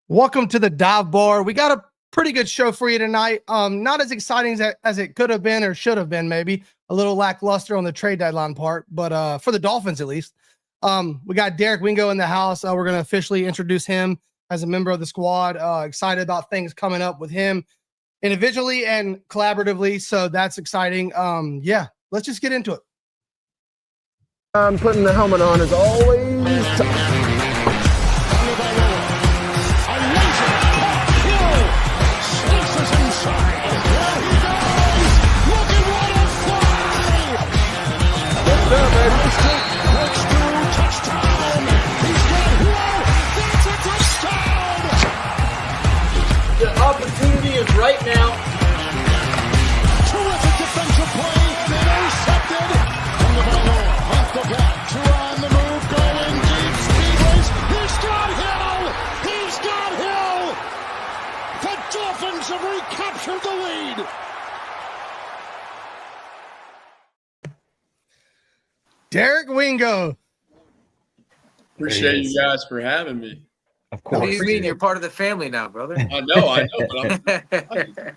Welcome to the Dive Bar. We got a pretty good show for you tonight. Not as exciting as it could have been or should have been, maybe a little lackluster on the trade deadline part, but for the Dolphins at least. We got Derek Wingo in the house. We're going to officially introduce him as a member of the squad. Excited about things coming up with him individually and collaboratively. So that's exciting. Yeah, let's just get into it. I'm putting the helmet on as always. The opportunity is right now. Terrific defensive play. Intercepted. Off the back. Two on the move. Going deep. Speed race. He's got Hill. He's got Hill. The Dolphins have recaptured the lead. Derek Wingo. Appreciate you guys for having me. Of course. What do you mean? You're part of the family now, brother. I know. But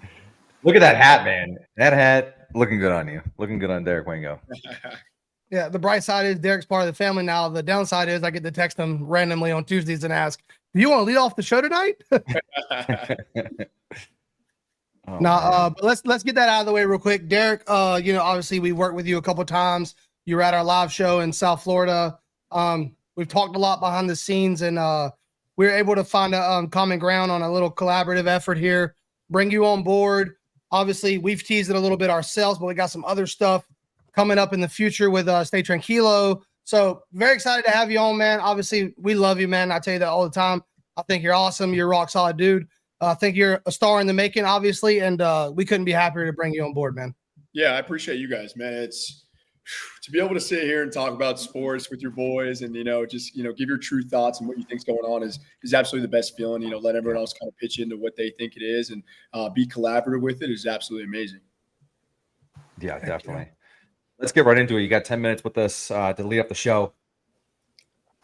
Look at that hat, man. That hat looking good on you. Looking good on Derek Wingo. Yeah, the bright side is Derek's part of the family now. The downside is I get to text him randomly on Tuesdays and ask, "Do you want to lead off the show tonight?" But let's get that out of the way real quick. Derek, obviously we worked with you a couple of times. You were at our live show in South Florida. We've talked a lot behind the scenes, and we were able to find a common ground on a little collaborative effort here. Bring you on board. Obviously, we've teased it a little bit ourselves, but we got some other stuff coming up in the future with Stay Tranquilo. So very excited to have you on, man. Obviously, we love you, man. I tell you that all the time. I think you're awesome. You're a rock solid dude. I think you're a star in the making, obviously, and we couldn't be happier to bring you on board, man. Yeah, I appreciate you guys, man. It's to be able to sit here and talk about sports with your boys and, just, give your true thoughts and what you think's going on is absolutely the best feeling. Let everyone else kind of pitch into what they think it is and be collaborative with it is absolutely amazing. Yeah, definitely. Let's get right into it. You got 10 minutes with us to lead up the show.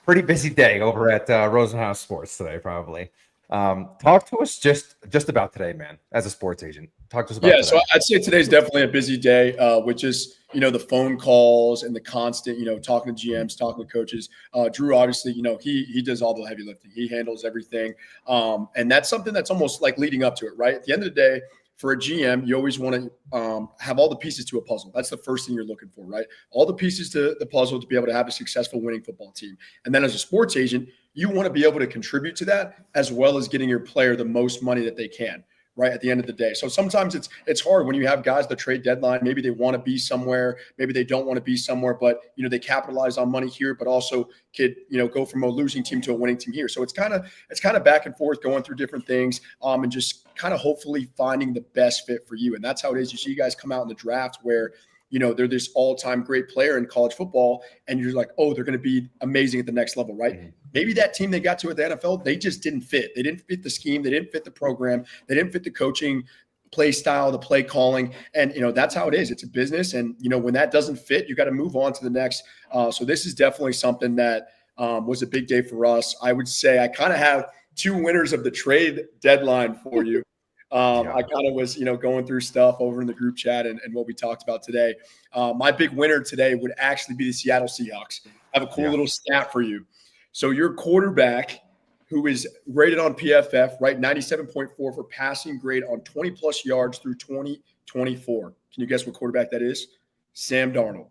Pretty busy day over at RosenHaus Sports today, probably. Talk to us just about today, man, as a sports agent. Talk to us about today. So I'd say today's definitely a busy day, which is, the phone calls and the constant, talking to GMs, talking to coaches. Drew, obviously, he does all the heavy lifting. He handles everything. And that's something that's almost like leading up to it, right? At the end of the day, for a GM, you always want to have all the pieces to a puzzle. That's the first thing you're looking for, right? All the pieces to the puzzle to be able to have a successful winning football team. And then as a sports agent, you want to be able to contribute to that as well as getting your player the most money that they can, right, at the end of the day. So sometimes it's hard when you have guys the trade deadline. Maybe they want to be somewhere. Maybe they don't want to be somewhere, but, they capitalize on money here, but also could, go from a losing team to a winning team here. So it's kind of back and forth going through different things and just kind of hopefully finding the best fit for you. And that's how it is. You see you guys come out in the draft where, they're this all-time great player in college football, and you're like, oh, they're going to be amazing at the next level, right? Mm-hmm. Maybe that team they got to at the NFL, they just didn't fit. They didn't fit the scheme. They didn't fit the program. They didn't fit the coaching play style, the play calling. And, that's how it is. It's a business. And, when that doesn't fit, you got to move on to the next. So this is definitely something that was a big day for us. I would say I kind of have two winners of the trade deadline for you. I kind of was, going through stuff over in the group chat and what we talked about today. My big winner today would actually be the Seattle Seahawks. I have a cool little stat for you. So your quarterback, who is rated on PFF, right, 97.4 for passing grade on 20-plus yards through 2024. Can you guess what quarterback that is? Sam Darnold.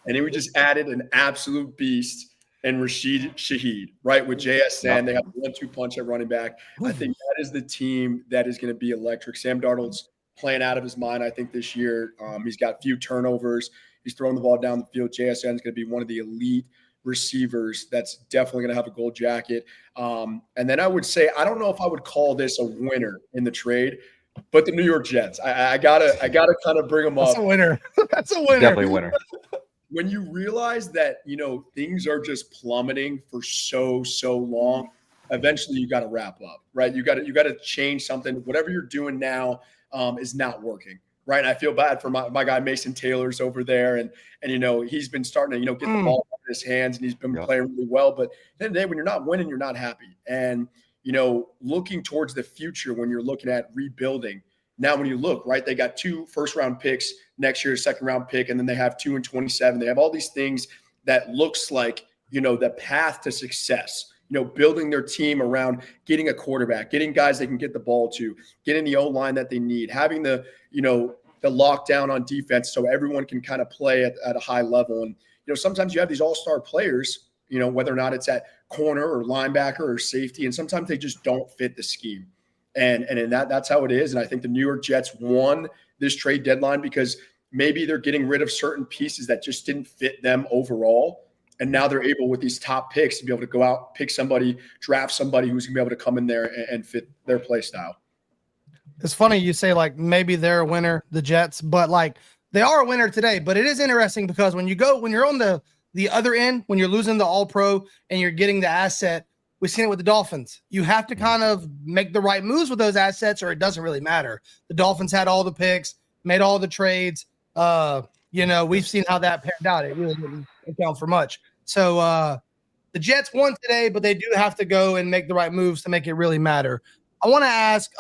And then we just added an absolute beast and Rashid Shaheed, right, with JSN. They have a 1-2 punch at running back. I think that is the team that is going to be electric. Sam Darnold's playing out of his mind, I think, this year. He's got few turnovers. He's throwing the ball down the field. JSN is going to be one of the elite receivers that's definitely going to have a gold jacket. And then I would say, I don't know if I would call this a winner in the trade, but the New York Jets. I gotta kind of bring them up. That's a winner. That's a winner. Definitely a winner. When you realize that, things are just plummeting for so long, eventually you got to wrap up, right? You got to change something. Whatever you're doing now is not working, right? And I feel bad for my guy Mason Taylor's over there, and he's been starting to get the ball out of his hands, and he's been playing really well. But at the end of the day, when you're not winning, you're not happy. And looking towards the future when you're looking at rebuilding. Now, when you look, right, they got 2 first-round picks next year, a second-round pick, and then they have 2 in 27. They have all these things that looks like, the path to success, building their team around getting a quarterback, getting guys they can get the ball to, getting the O-line that they need, having the lockdown on defense so everyone can kind of play at a high level. And, sometimes you have these all-star players, whether or not it's at corner or linebacker or safety, and sometimes they just don't fit the scheme. And that's how it is. And I think the New York Jets won this trade deadline because maybe they're getting rid of certain pieces that just didn't fit them overall. And now they're able with these top picks to be able to go out, pick somebody, draft somebody who's going to be able to come in there and fit their play style. It's funny you say like maybe they're a winner, the Jets, but like they are a winner today. But it is interesting because when you're on the other end, when you're losing the All-Pro and you're getting the asset, we've seen it with the Dolphins. You have to kind of make the right moves with those assets or it doesn't really matter. The Dolphins had all the picks, made all the trades. We've seen how that panned out. It really didn't account for much. So the Jets won today, but they do have to go and make the right moves to make it really matter. I want to ask,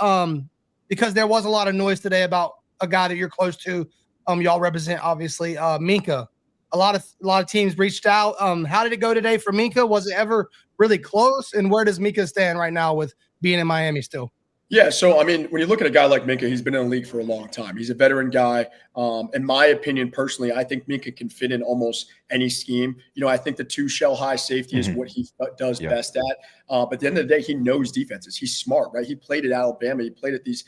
because there was a lot of noise today about a guy that you're close to. Y'all represent obviously Minka. A lot of teams reached out. How did it go today for Minka? Was it ever really close? And where does Minka stand right now with being in Miami still? Yeah, so I mean, when you look at a guy like Minka, he's been in the league for a long time. He's a veteran guy. In my opinion, personally, I think Minka can fit in almost any scheme. I think the 2 shell high safety is what he does best at. But at the end of the day, he knows defenses. He's smart, right? He played at Alabama. He played at these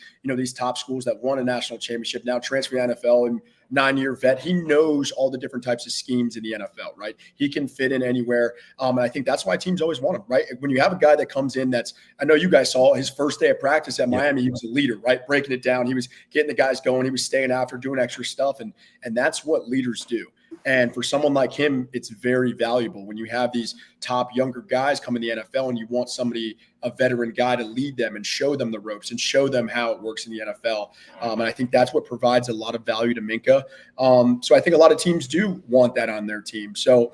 top schools that won a national championship. Now transfer to the NFL and 9-year vet. He knows all the different types of schemes in the NFL, right? He can fit in anywhere. And I think that's why teams always want him, right? When you have a guy that comes in I know you guys saw his first day of practice at Miami, he was a leader, right? Breaking it down. He was getting the guys going. He was staying after, doing extra stuff. And that's what leaders do. And for someone like him, it's very valuable when you have these top younger guys come in the NFL and you want a veteran guy to lead them and show them the ropes and show them how it works in the NFL. And I think that's what provides a lot of value to Minka. So I think a lot of teams do want that on their team. So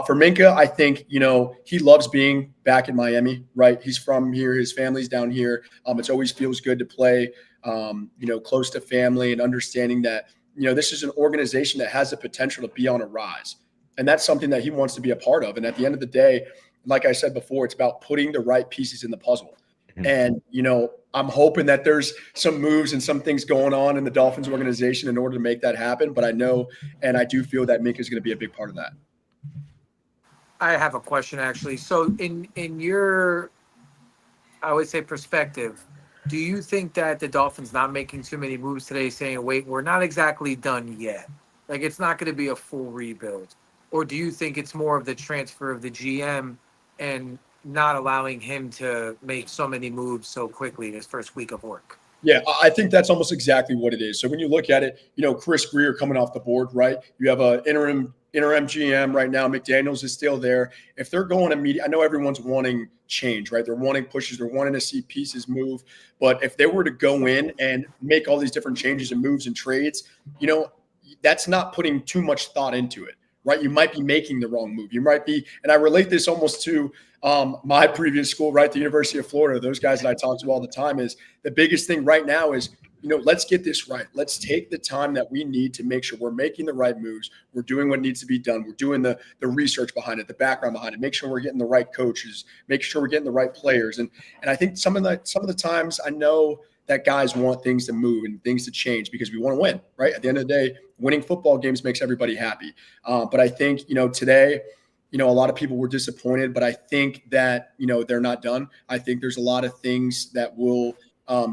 for Minka, I think, he loves being back in Miami, right? He's from here. His family's down here. It always feels good to play, close to family and understanding that, this is an organization that has the potential to be on a rise. And that's something that he wants to be a part of. And at the end of the day, like I said before, it's about putting the right pieces in the puzzle. And, I'm hoping that there's some moves and some things going on in the Dolphins organization in order to make that happen. But I know, and I do feel that Minka is going to be a big part of that. I have a question, actually. So in your, I would say, perspective, do you think that the Dolphins not making too many moves today, saying, wait, we're not exactly done yet, like it's not going to be a full rebuild? Or do you think it's more of the transfer of the GM and not allowing him to make so many moves so quickly in his first week of work? Yeah, I think that's almost exactly what it is. So when you look at it, Chris Greer coming off the board, right? You have an interim GM right now. McDaniels is still there. If they're going immediate, I know everyone's wanting change, right? They're wanting pushes. They're wanting to see pieces move. But if they were to go in and make all these different changes and moves and trades, that's not putting too much thought into it, right? You might be making the wrong move. You might be, and I relate this almost to my previous school, right? The University of Florida. Those guys that I talk to all the time is the biggest thing right now is, let's get this right. Let's take the time that we need to make sure we're making the right moves. We're doing what needs to be done. We're doing the research behind it, the background behind it. Make sure we're getting the right coaches. Make sure we're getting the right players. And I think some of the times I know that guys want things to move and things to change because we want to win, right? At the end of the day, winning football games makes everybody happy. But I think, today, a lot of people were disappointed, but I think that, they're not done. I think there's a lot of things that will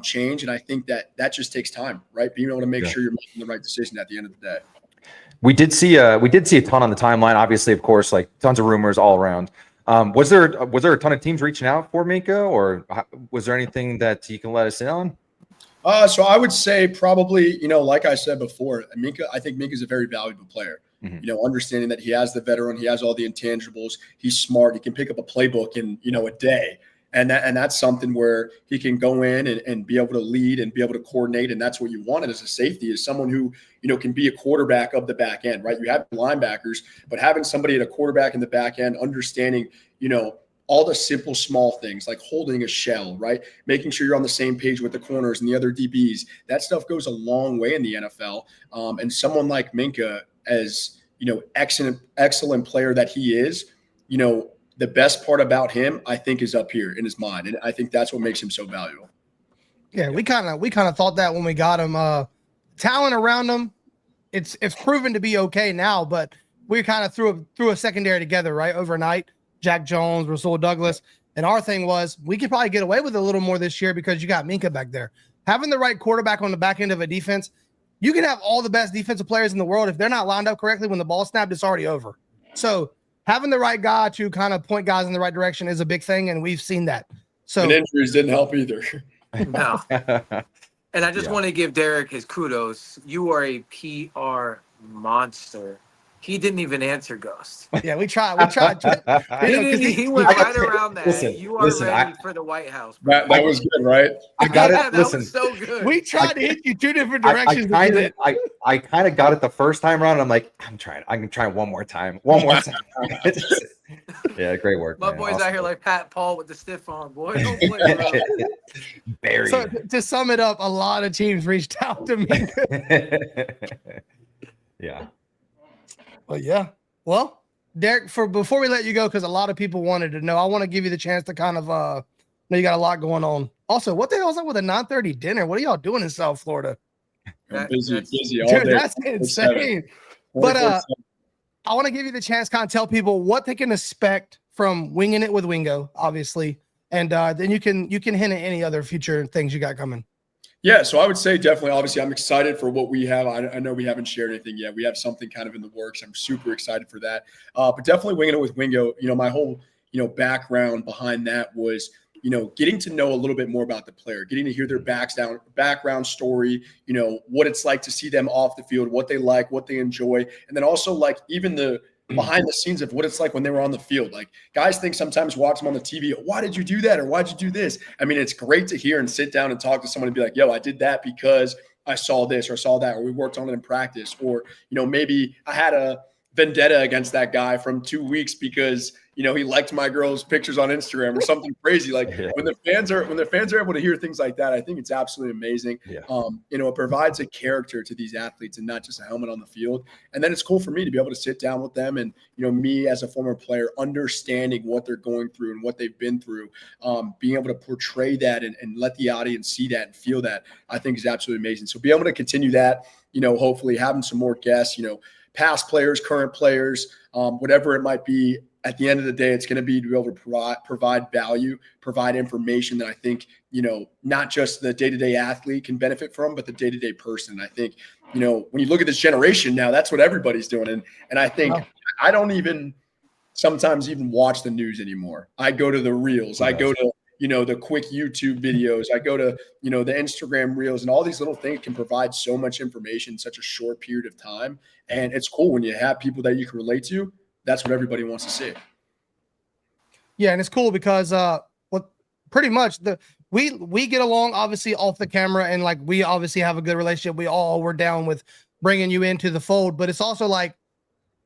change. And I think that just takes time, right? Being able to make sure you're making the right decision at the end of the day. We did see a ton on the timeline, obviously, of course, like tons of rumors all around. Was there a ton of teams reaching out for Minka, or was there anything that you can let us in on? So I would say probably, like I said before, I think Minka is a very valuable player. Mm-hmm. Understanding that he has the veteran, he has all the intangibles, he's smart, he can pick up a playbook in, a day. And that's something where he can go in and be able to lead and be able to coordinate. And that's what you wanted as a safety, is someone who, can be a quarterback of the back end, right? You have linebackers, but having somebody at a quarterback in the back end, understanding, all the simple small things like holding a shell, right? Making sure you're on the same page with the corners and the other DBs. That stuff goes a long way in the NFL. And someone like Minkah, as excellent player that he is, the best part about him, I think, is up here in his mind. And I think that's what makes him so valuable. Yeah, we kind of thought that when we got him. Talent around him, it's proven to be okay now, but we kind of threw a secondary together, right, overnight. Jack Jones, Rasul Douglas. And our thing was we could probably get away with a little more this year because you got Minkah back there. Having the right quarterback on the back end of a defense, you can have all the best defensive players in the world. If they're not lined up correctly when the ball snapped, it's already over. So having the right guy to kind of point guys in the right direction is a big thing, and we've seen that. So and injuries didn't help either. No. And I just want to give Derek his kudos. You are a PR monster. He didn't even answer Ghost. Yeah, we tried. He went right around that. Listen, you are ready for the White House. That was good, right? I got it. That Listen, was so good. We tried to hit you two different directions. I kind of got it the first time around. I'm like, I can try one more time. Yeah, great work. My man. boy's Awesome. out here like Pat Paul with the stiff arm, boy. Don't play around. Buried. So to sum it up, a lot of teams reached out to me. Yeah. Well, yeah. Well, Derek, before we let you go, because a lot of people wanted to know, I want to give you the chance to kind of know you got a lot going on. Also, what the hell is up with a 9:30 dinner? What are y'all doing in South Florida? Busy all Dude, day. that's insane. But I want to give you the chance to kind of tell people what they can expect from Winging It with Wingo, obviously. And then you can hint at any other future things you got coming. Yeah, so I would say definitely, obviously, I'm excited for what we have. I know we haven't shared anything yet. We have something kind of in the works. I'm super excited for that. But definitely Winging It with Wingo, my whole, background behind that was, getting to know a little bit more about the player, getting to hear their background story, what it's like to see them off the field, what they like, what they enjoy. And then also like even the behind the scenes of what it's like when they were on the field. Like guys think sometimes watch them on the TV, why did you do that? Or why'd you do this? I mean, it's great to hear and sit down and talk to someone and be like, yo, I did that because I saw this or saw that, or we worked on it in practice. Or, maybe I had a vendetta against that guy from 2 weeks because, he liked my girl's pictures on Instagram or something crazy. Like when the fans are able to hear things like that, I think it's absolutely amazing. Yeah. It provides a character to these athletes and not just a helmet on the field. And then it's cool for me to be able to sit down with them and, me as a former player, understanding what they're going through and what they've been through, being able to portray that and let the audience see that and feel that, I think is absolutely amazing. So be able to continue that, hopefully having some more guests, past players, current players, whatever it might be. At the end of the day, it's going to be able to provide value, provide information that I think, not just the day-to-day athlete can benefit from, but the day-to-day person. I think, when you look at this generation now, that's what everybody's doing. And I think I don't even sometimes even watch the news anymore. I go to the reels. I go to, the quick YouTube videos. I go to, the Instagram reels, and all these little things can provide so much information in such a short period of time. And it's cool when you have people that you can relate to. That's what everybody wants to see. Yeah, and it's cool because pretty much we get along obviously off the camera, and like we obviously have a good relationship. We all were down with bringing you into the fold, but it's also like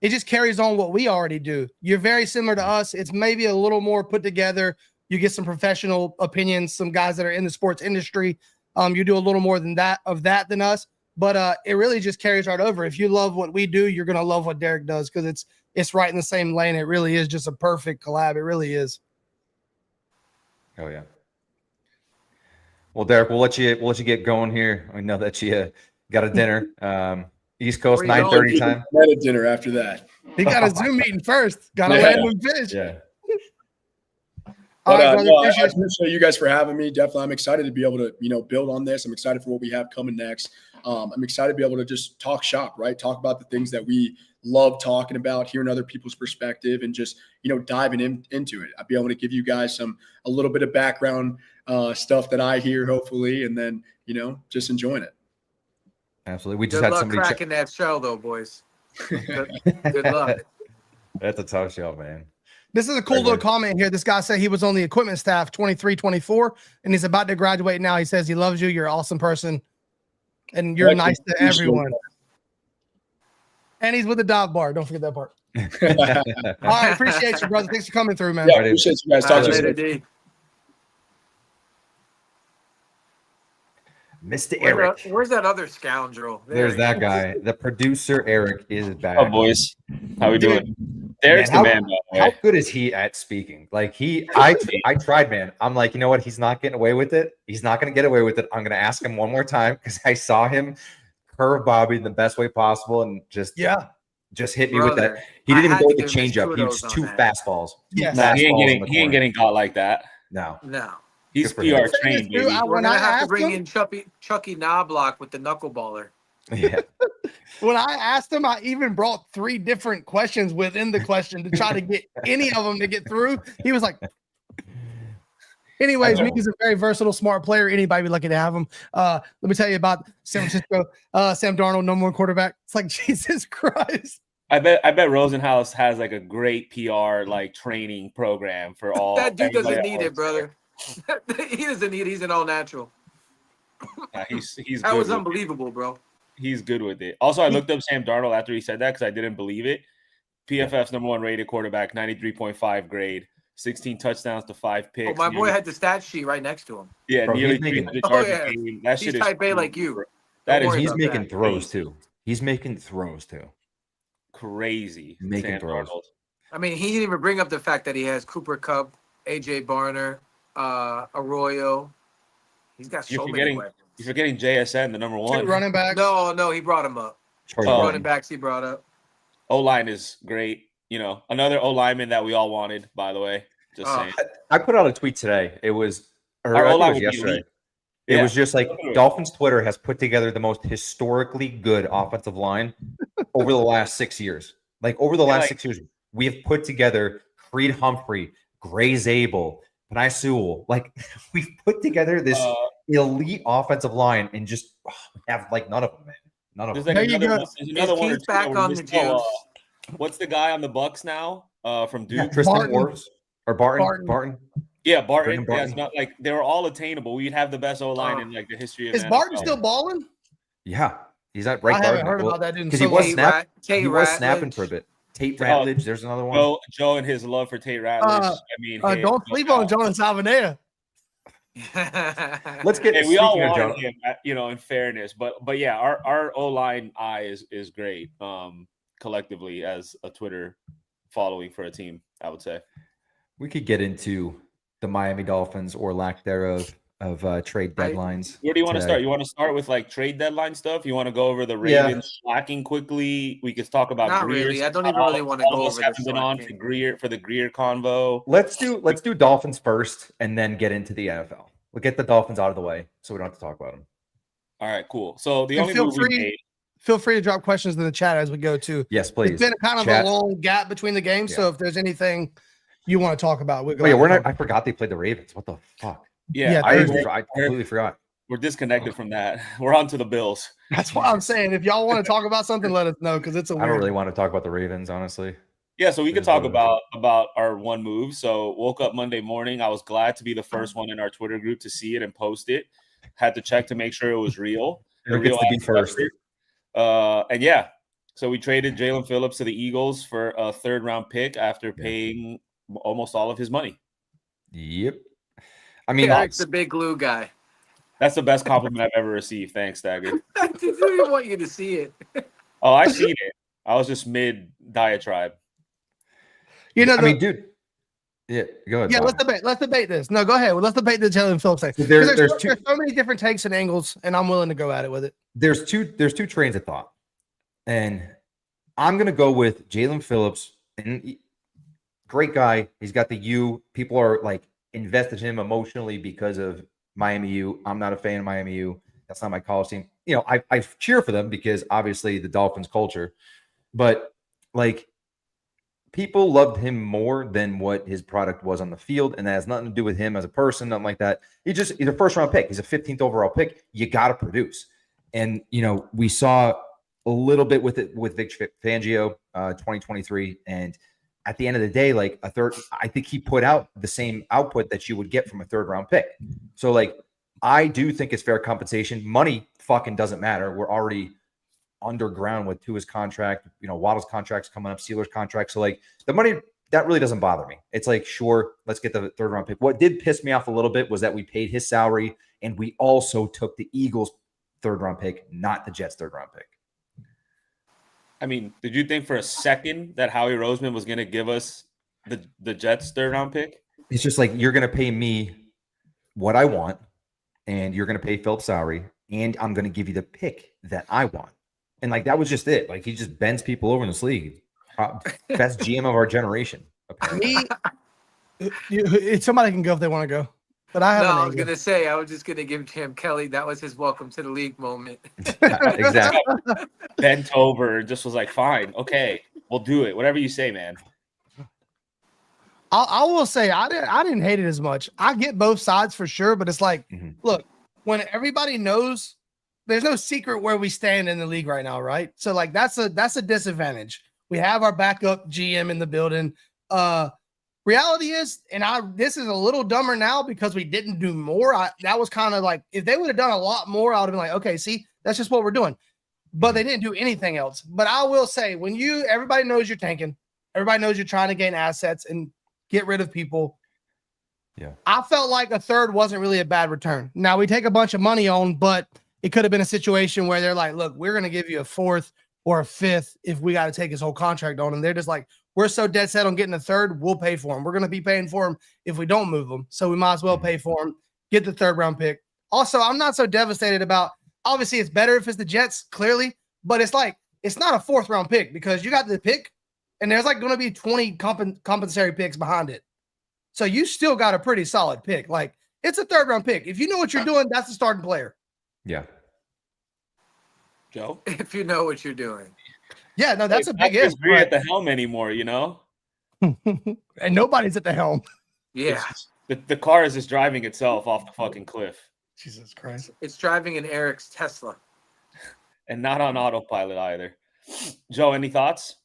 it just carries on what we already do. You're very similar to us. It's maybe a little more put together. You get some professional opinions, some guys that are in the sports industry. You do a little more than than us, but it really just carries right over. If you love what we do, you're gonna love what Derek does because it's right in the same lane. It really is just a perfect collab. It really is. Oh yeah. Well, Derek, we'll let you get going here. I know that you got a dinner. East Coast 9:30 time. Had a dinner after that. He got a Zoom meeting first. Got to land them fish. Yeah. But I appreciate you guys for having me. Definitely, I'm excited to be able to, build on this. I'm excited for what we have coming next. I'm excited to be able to just talk shop, right? Talk about the things that we love talking about, hearing other people's perspective, and just, diving into it. I'll be able to give you guys a little bit of background stuff that I hear, hopefully, and then, just enjoying it. Absolutely. We just Good had luck somebody cracking that shell, though, boys. Good luck. That's a tough show, man. This is a cool little comment here. This guy said he was on the equipment staff 23, 24, and he's about to graduate now. He says he loves you. You're an awesome person, and you're nice to everyone. And he's with the dive bar. Don't forget that part. All right, appreciate you, brother. Thanks for coming through, man. Yeah, appreciate you guys. Talk to you Later, soon. D. Mr. Eric. Where's that other scoundrel? There's he that is. guy. The producer Eric is back. Oh, boys, how we Dude, doing? Derek's the man, by the How way. good is he at speaking? Like I tried, man. I'm like, you know what? He's not getting away with it. He's not going to get away with it. I'm going to ask him one more time because I saw him curve Bobby in the best way possible and just hit me with that. He didn't even go with the changeup. He was two fastballs. Yes. No, he ain't getting caught like that. No. He's Good for PR trained, baby. We're When gonna I have to asked bring him- in Chucky Knobloch with the knuckleballer. Yeah. When I asked him, I even brought 3 different questions within the question to try to get any of them to get through. He was like, anyways, he's a very versatile, smart player. Anybody would be lucky to have him. Let me tell you about San Francisco, Sam Darnold, number 1 quarterback. It's like, Jesus Christ. I bet RosenHaus has like a great PR like training program for all. That dude doesn't everybody need that it, brother. He doesn't need it. He's an all natural. Yeah, he's That good was with unbelievable, bro. it. He's good with it. Also, I looked up Sam Darnold after he said that because I didn't believe it. PFF's number 1 rated quarterback, 93.5 grade, 16 touchdowns to 5 picks. Oh, my boy had the stat sheet right next to him. Yeah, Bro, nearly he's making- 300 Oh, yards yeah. a game. That He's shit is type A crazy, like you. bro. Don't That worry is He's about making that. throws too. He's making throws too. crazy. Making Sam throws. Darnold. I mean, he didn't even bring up the fact that he has Cooper Kupp, AJ Barner, Arroyo. He's got so many weapons. You're forgetting JSN, the number 1. 2 running backs. No, he brought him up. Troy Two Oh. Barton. running backs he brought up. O-line is great. You know, another O-lineman that we all wanted, by the way. Just Oh. saying. I put out a tweet today. It was, or Our I think O-line it was will be yesterday. elite. It Yeah. was just like Definitely. Dolphins Twitter has put together the most historically good offensive line over the last 6 years. Like over the last 6 years, we have put together Creed Humphrey, Gray Zabel, Panay Sewell. Like we've put together this elite offensive line and just have like none of them, man. None of There's them. like There you another, go. there's another one or Keith two back that we on the missed. Oh, juice. what's the guy on the Bucks now? From Yeah, Duke. Tristan Barton. Wirfs or Barton. Yeah, Barton. Brandon Yeah, Barton. it's not like they were all attainable. We'd have the best O-line in like the history of Is the Barton NFL. still balling? Yeah, he's at right I guard. haven't heard about that dude in because so he was long. snapping. Tate He was snapping Ratledge. for a bit. Tate Ratledge. There's another one. Joe and his love for Tate Ratledge. I mean, hey, Don't sleep on Jonathan Salvanea. Let's get. Hey, we all speaking of wanted John- him, you know, in fairness, but yeah, our O-line eye is great. Collectively as a Twitter following for a team, I would say. We could get into the Miami Dolphins or lack thereof of trade deadlines. Where do you want to today. start? You want to start with like trade deadline stuff? You want to go over the Yeah. Ravens slacking quickly? We could talk about Not Greer. really. I don't even really want to All go of us over haven't this. been on for Greer for the Greer convo. Let's do Dolphins first, and then get into the NFL. We'll get the Dolphins out of the way, so we don't have to talk about them. All right, cool. So the And only feel move free- we made. Feel free to drop questions in the chat as we go too. Yes, please. It's been kind of Chat. a long gap between the games, so if there's anything you want to talk about, we'll go. Oh yeah, ahead we're and not. I forgot they played the Ravens. What the fuck? Yeah, Yeah, I completely forgot. we're disconnected from that. We're on to the Bills. That's what I'm saying. If y'all want to talk about something, let us know because it's a I weird. don't really want to talk about the Ravens, honestly. Yeah, so we could Is talk what it is. about our one move. So woke up Monday morning. I was glad to be the first one in our Twitter group to see it and post it. Had to check to make sure it was real. Eric gets to be first. And yeah, so we traded Jalen Phillips to the Eagles for a 3rd-round pick after paying almost all of his money. Yep. I mean, Eric's the big glue guy. That's the best compliment I've ever received. Thanks, Dagger. I didn't even want you to see it. Oh, I seen it. I was just mid diatribe. You know, I mean, dude. Yeah, go ahead. yeah. Bob. Let's debate this. No, go ahead. Let's debate the Jalen Phillips thing. There's There's two- so many different takes and angles, and I'm willing to go at it with it. There's two trains of thought, and I'm gonna go with Jalen Phillips. And great guy. He's got the U. People are like invested in him emotionally because of Miami U. I'm not a fan of Miami U. That's not my college team. You know, I cheer for them because obviously the Dolphins culture, but like people loved him more than what his product was on the field, and that has nothing to do with him as a person, nothing like that. He's a 1st-round pick. He's a 15th overall pick. You got to produce. And you know, we saw a little bit with it with Vic Fangio, 2023, and at the end of the day, like I think he put out the same output that you would get from a 3rd-round pick. So like, I do think it's fair compensation. Money fucking doesn't matter. We're already underground with Tua's contract, Waddle's contract's coming up, Steelers' contract. So like the money, that really doesn't bother me. It's like, sure, let's get the 3rd round pick. What did piss me off a little bit was that we paid his salary and we also took the Eagles' 3rd round pick, not the Jets' 3rd round pick. I mean, did you think for a second that Howie Roseman was going to give us the Jets' 3rd round pick? It's just like, you're going to pay me what I want, and you're going to pay Philip's salary, and I'm going to give you the pick that I want. And like, that was just it. Like, he just bends people over in this league. Best GM of our generation. Somebody can go if they want to go. But I have I was gonna say I was just gonna give Tim Kelly. That was his welcome to the league moment. Exactly. Bent over and just was like, "Fine, okay, we'll do it. Whatever you say, man." I will say I didn't hate it as much. I get both sides for sure, but it's like, look, when everybody knows, there's no secret where we stand in the league right now, right? So like that's a disadvantage. We have our backup GM in the building. Reality is, and this is a little dumber now because we didn't do more. That was kind of like, if they would have done a lot more, I would have been like, okay, see, that's just what we're doing. But they didn't do anything else. But I will say, everybody knows you're tanking, everybody knows you're trying to gain assets and get rid of people. Yeah, I felt like a 3rd wasn't really a bad return. Now we take a bunch of money on, but it could have been a situation where they're like, look, we're going to give you a 4th or a 5th if we got to take his whole contract on. And they're just like, we're so dead set on getting a 3rd, we'll pay for him. We're going to be paying for him if we don't move him. So we might as well pay for him, get the 3rd round pick. Also, I'm not so devastated about, obviously it's better if it's the Jets, clearly, but it's like, it's not a 4th round pick because you got the pick and there's like going to be 20 compensatory picks behind it. So you still got a pretty solid pick. Like, it's a 3rd round pick. If you know what you're doing, that's the starting player. Yeah. Joe, If you know what you're doing. Yeah, no, that's a big if. if. We're at the helm anymore, And nobody's at the helm. Yeah, the car is just driving itself off the fucking cliff, Jesus Christ. it's driving an Eric's Tesla. and not on autopilot either. Joe, any thoughts?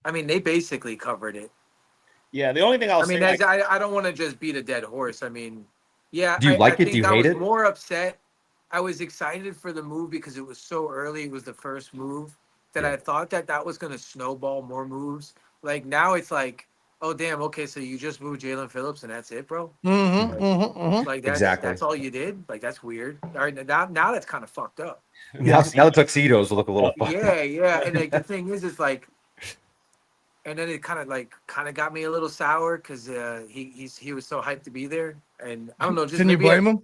I mean, they basically covered it. Yeah, the only thing I'll say, I don't want to just beat a dead horse. I mean, yeah. Do you like it? think Do you I hate was it? more upset. I was excited for the move because it was so early. It was the first move that I thought that was going to snowball more moves. Like now it's like, oh, damn. Okay. So you just moved Jalen Phillips and that's it, bro. Like that's all you did. Like, that's weird. All right. Now that's kind of fucked up. Now the tuxedos look a little fucked up. Yeah. And like, the thing is, it's like, and then it kind of got me a little sour because he was so hyped to be there. And I don't know. Just Can you blame him?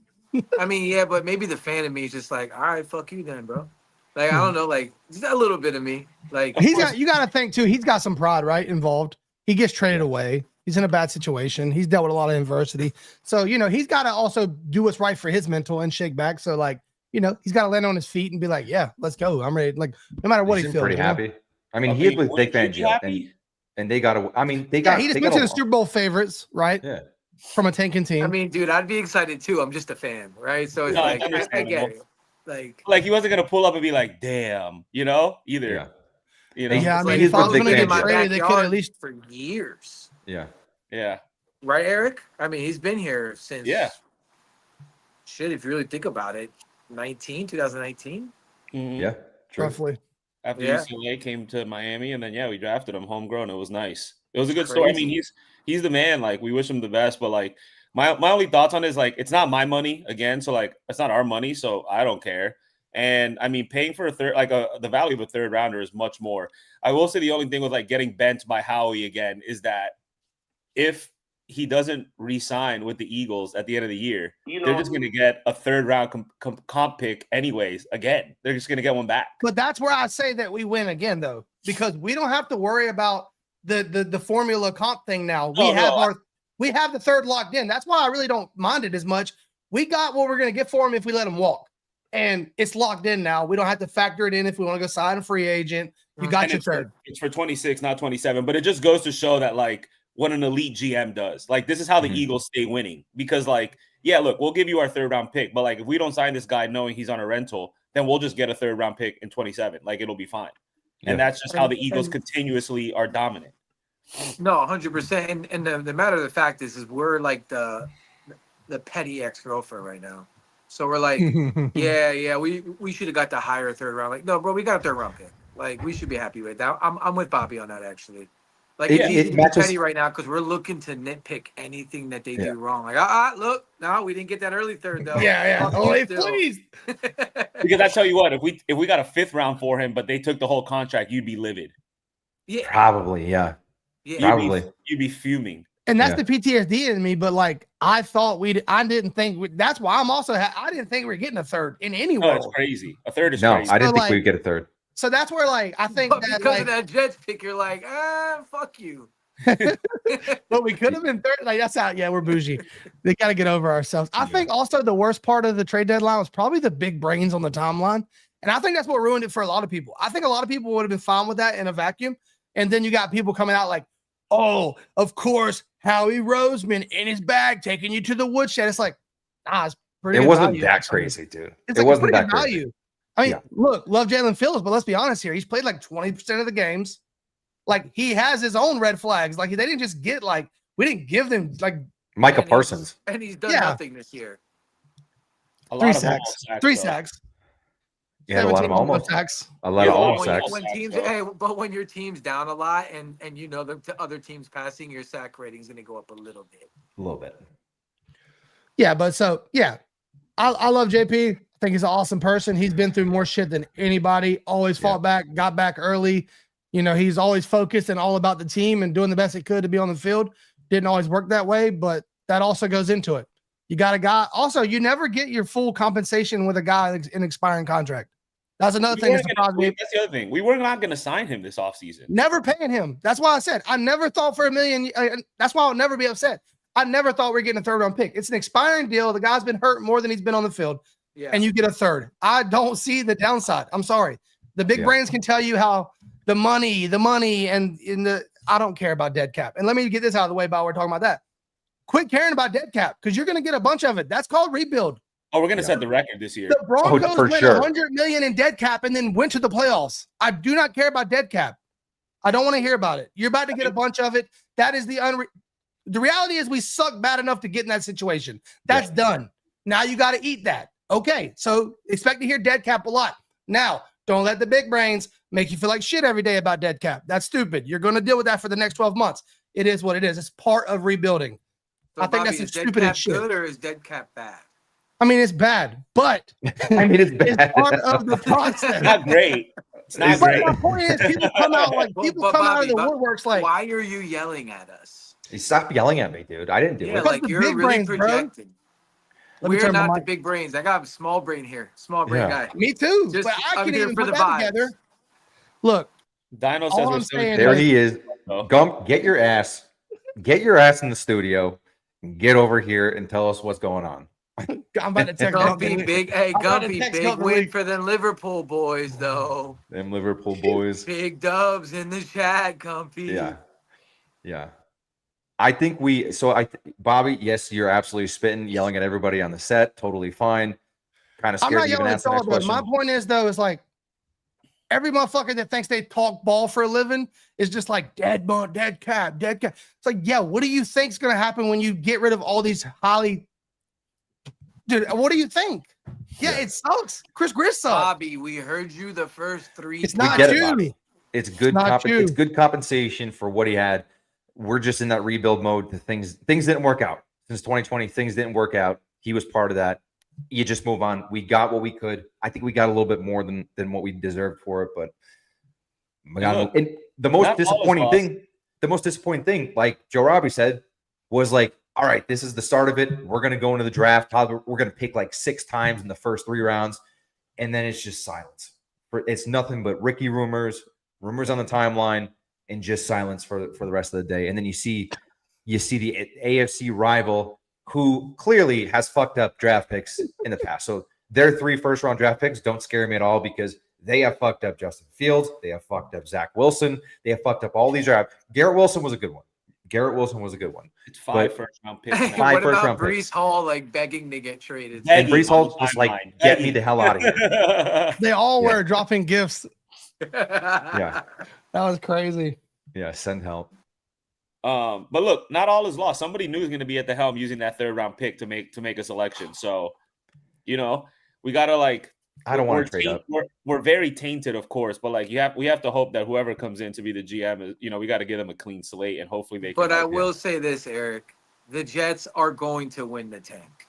I mean, yeah, but maybe the fan of me is just like, all right, fuck you then, bro. Like, I don't know, like, just a little bit of me. Like, you got to think too. He's got some pride, right? Involved. He gets traded away. He's in a bad situation. He's dealt with a lot of adversity. So, he's got to also do what's right for his mental and shake back. So, like, he's got to land on his feet and be like, yeah, let's go. I'm ready. Like, no matter what he feels. Pretty happy. I mean, he had with Big Fan Joe, and they got to. I mean, they got. He just went to the Super Bowl favorites, right? Yeah. From a tanking team. I mean, dude, I'd be excited too. I'm just a fan, right? So it's like, I get it. Like he wasn't gonna pull up and be like, "Damn," either. Yeah. Yeah, I mean, like, if I was big going to fan get Joe. traded, they could at least for years. Yeah. Yeah. Right, Eric? I mean, he's been here since. Yeah. Shit, if you really think about it, 2019. Mm-hmm. Yeah. True. roughly. After Yeah. UCLA came to Miami, and then we drafted him homegrown. It was nice. It was a good story. I mean, he's the man. Like, we wish him the best, but like my only thoughts on it is like, it's not my money again, so like it's not our money, so I don't care. And I mean, paying for a third, like the value of a 3rd rounder is much more. I will say the only thing with like getting bent by Howie again is that if he doesn't re-sign with the Eagles at the end of the year, they're just going to get a 3rd round comp pick anyways. Again, they're just going to get one back. But that's where I say that we win again, though, because we don't have to worry about the formula comp thing now. We have the 3rd locked in. That's why I really don't mind it as much. We got what we're going to get for him if we let him walk. And it's locked in now. We don't have to factor it in if we want to go sign a free agent. You got your 3rd. It's for 26, not 27. But it just goes to show that, like, what an elite GM does. Like, this is how the Eagles stay winning. Because, like, yeah, look, we'll give you our 3rd round pick. But, like, if we don't sign this guy knowing he's on a rental, then we'll just get a 3rd round pick in 27. Like, it'll be fine. Yeah. And that's just how the Eagles continuously are dominant. No, 100%. And the matter of the fact is we're like the petty ex-girlfriend right now. So we're like, yeah, we should have got the higher third round. Like, no, bro, we got a third round pick. Like, we should be happy with that. I'm with Bobby on that actually. Like, it's easy to be petty right now because we're looking to nitpick anything that they do wrong. Like, look, no, we didn't get that early third though. Yeah. Fuck Oh, you please. Because I tell you what, if we got a 5th round for him, but they took the whole contract, you'd be livid. Yeah, Probably, yeah. Probably. You'd be fuming. And that's the PTSD in me. But like, I didn't think that's why I'm also. I didn't think we were getting a third in any No, world. it's crazy. A third is No, crazy. I didn't So, think we'd get a third. So that's where, like, I think but that, because like, of that Jets pick, you're like, fuck you. but we could have been third. Like, that's how. Yeah, we're bougie. They got to get over ourselves. I think also the worst part of the trade deadline was probably the big brains on the timeline, and I think that's what ruined it for a lot of people. I think a lot of people would have been fine with that in a vacuum, and then you got people coming out like, "Oh, of course, Howie Roseman in his bag taking you to the woodshed." It's like, nah, it's pretty. It wasn't value. that crazy, dude. It's It like wasn't pretty that good crazy. value. I mean, look, love Jalen Fields, but let's be honest here. He's played like 20% of the games. Like, he has his own red flags. Like, they didn't just get like, we didn't give them like Micah Parsons. And he's done nothing this year. A lot 3 of sacks. almost sacks, 3 though. sacks. You had a lot of 17 almost sacks. A lot Yeah, of well, almost when- sacks. When sacks, teams, bro. but when your team's down a lot and you know the other team's passing, your sack rating's going to go up a little bit. A little bit. Yeah, but so yeah, I love JP. I think he's an awesome person. He's been through more shit than anybody. Always fought back, got back early. You know, he's always focused and all about the team and doing the best he could to be on the field. Didn't always work that way, but that also goes into it. You got a guy. Also, you never get your full compensation with a guy in an expiring contract. That's another thing that surprised me. That's the other thing. We were not going to sign him this offseason. Never paying him. That's why I said I never thought for $1 million. That's why I'll never be upset. I never thought we were getting a third round pick. It's an expiring deal. The guy's been hurt more than he's been on the field. Yeah. And you get a third. I don't see the downside. I'm sorry. The big brains can tell you how the money, and in the I don't care about dead cap. And let me get this out of the way while we're talking about that. Quit caring about dead cap because you're going to get a bunch of it. That's called rebuild. Oh, we're going to set the record this year. The Broncos for went sure. $100 million in dead cap and then went to the playoffs. I do not care about dead cap. I don't want to hear about it. You're about to get a bunch of it. That is the reality is we suck bad enough to get in that situation. That's done. Now you got to eat that. Okay, so expect to hear dead cap a lot. Now, don't let the big brains make you feel like shit every day about dead cap. That's stupid. You're going to deal with that for the next 12 months. It is what it is. It's part of rebuilding. So I think Bobby, that's is stupid dead cap as shit. good or is dead cap bad? I mean, it's bad, but I mean, it's bad. part of the process. It's not great. It's not But great. my point is, people come out like But people come out of Bobby, the woodworks like why are you yelling at us? Stop yelling at me, dude. I didn't do Yeah, it. like the you're big really brains, bro. projecting. Let me We're turn my not the mic. big brains. I got a small brain here. Small brain Yeah. guy. Me too, Just- but I I'm can here even for put the that vibes. together. Look, Dino All says I'm we're still saying There is- he is. Gump, get your ass in the studio. Get over here and tell us what's going on. I'm about to text Gumpy, Gumpy. big, hey, I'm about to Gumpy, text big Gumpy. win for the Liverpool boys, though. Them Liverpool boys. Big dubs in the chat, Gumpy. Yeah. I think Bobby, yes, you're absolutely spitting, yelling at everybody on the set. Totally fine. Kind of I'm scared not to even yelling ask at the y'all, next but question. my point is though, is like every motherfucker that thinks they talk ball for a living is just like dead cap. It's like, yeah, what do you think's gonna happen when you get rid of all these highly? Dude, what do you think? Yeah, it sucks. Chris Gris sucks. Bobby, we heard you the first 3 It's times. not get it, you. Bobby. It's good. not you. It's good compensation for what he had. We're just in that rebuild mode. The things didn't work out since 2020. Things didn't work out. He was part of that. You just move on. We got what we could. I think we got a little bit more than what we deserved for it. But and the most disappointing thing, like Joe Robbie said, was like, all right, this is the start of it. We're gonna go into the draft. We're gonna pick like 6 times in the first 3 rounds, and then it's just silence. It's nothing but Ricky rumors on the timeline, and just silence for the rest of the day. And then you see the AFC rival who clearly has fucked up draft picks in the past. So their 3 first-round draft picks don't scare me at all because they have fucked up Justin Fields. They have fucked up Zach Wilson. They have fucked up all these drafts. Garrett Wilson was a good one. It's 5 first-round picks. Hey, Five what about first-round Brees picks. Hall like begging to get traded? And Brees Hall just like, get me the hell out of here. They all were dropping gifts. Yeah. That was crazy. Yeah. Send help. But look, not all is lost. Somebody new is going to be at the helm using that 3rd round pick to make a selection. So You know, we gotta like. I don't want to trade up. We're very tainted, of course, but like we have to hope that whoever comes in to be the GM, you know, we got to give them a clean slate, and hopefully they. But I will say this, Eric: the Jets are going to win the tank.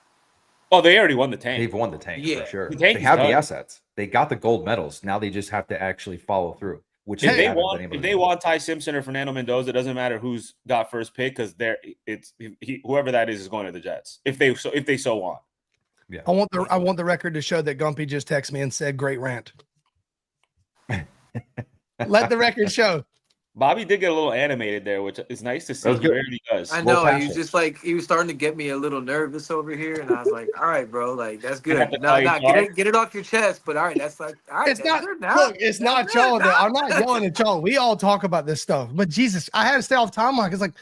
Oh, they already won the tank. They've won the tank for sure. The they have done. The assets. They got the gold medals. Now they just have to actually follow through. Which if they want Ty Simpson or Fernando Mendoza, it doesn't matter who's got first pick because whoever that is going to the Jets if they so want. Yeah. I want the record to show that Gumpy just texted me and said, "Great rant." Let the record show. Bobby did get a little animated there, which is nice to see. He rarely does. I know. He was just like he was starting to get me a little nervous over here, and I was like, "All right, bro, like that's good. No, get it off your chest." But all right, that's like, all right. It's not. Look, it's not y'all. I'm not yelling at y'all. We all talk about this stuff. But Jesus, I had to stay off timeline because like.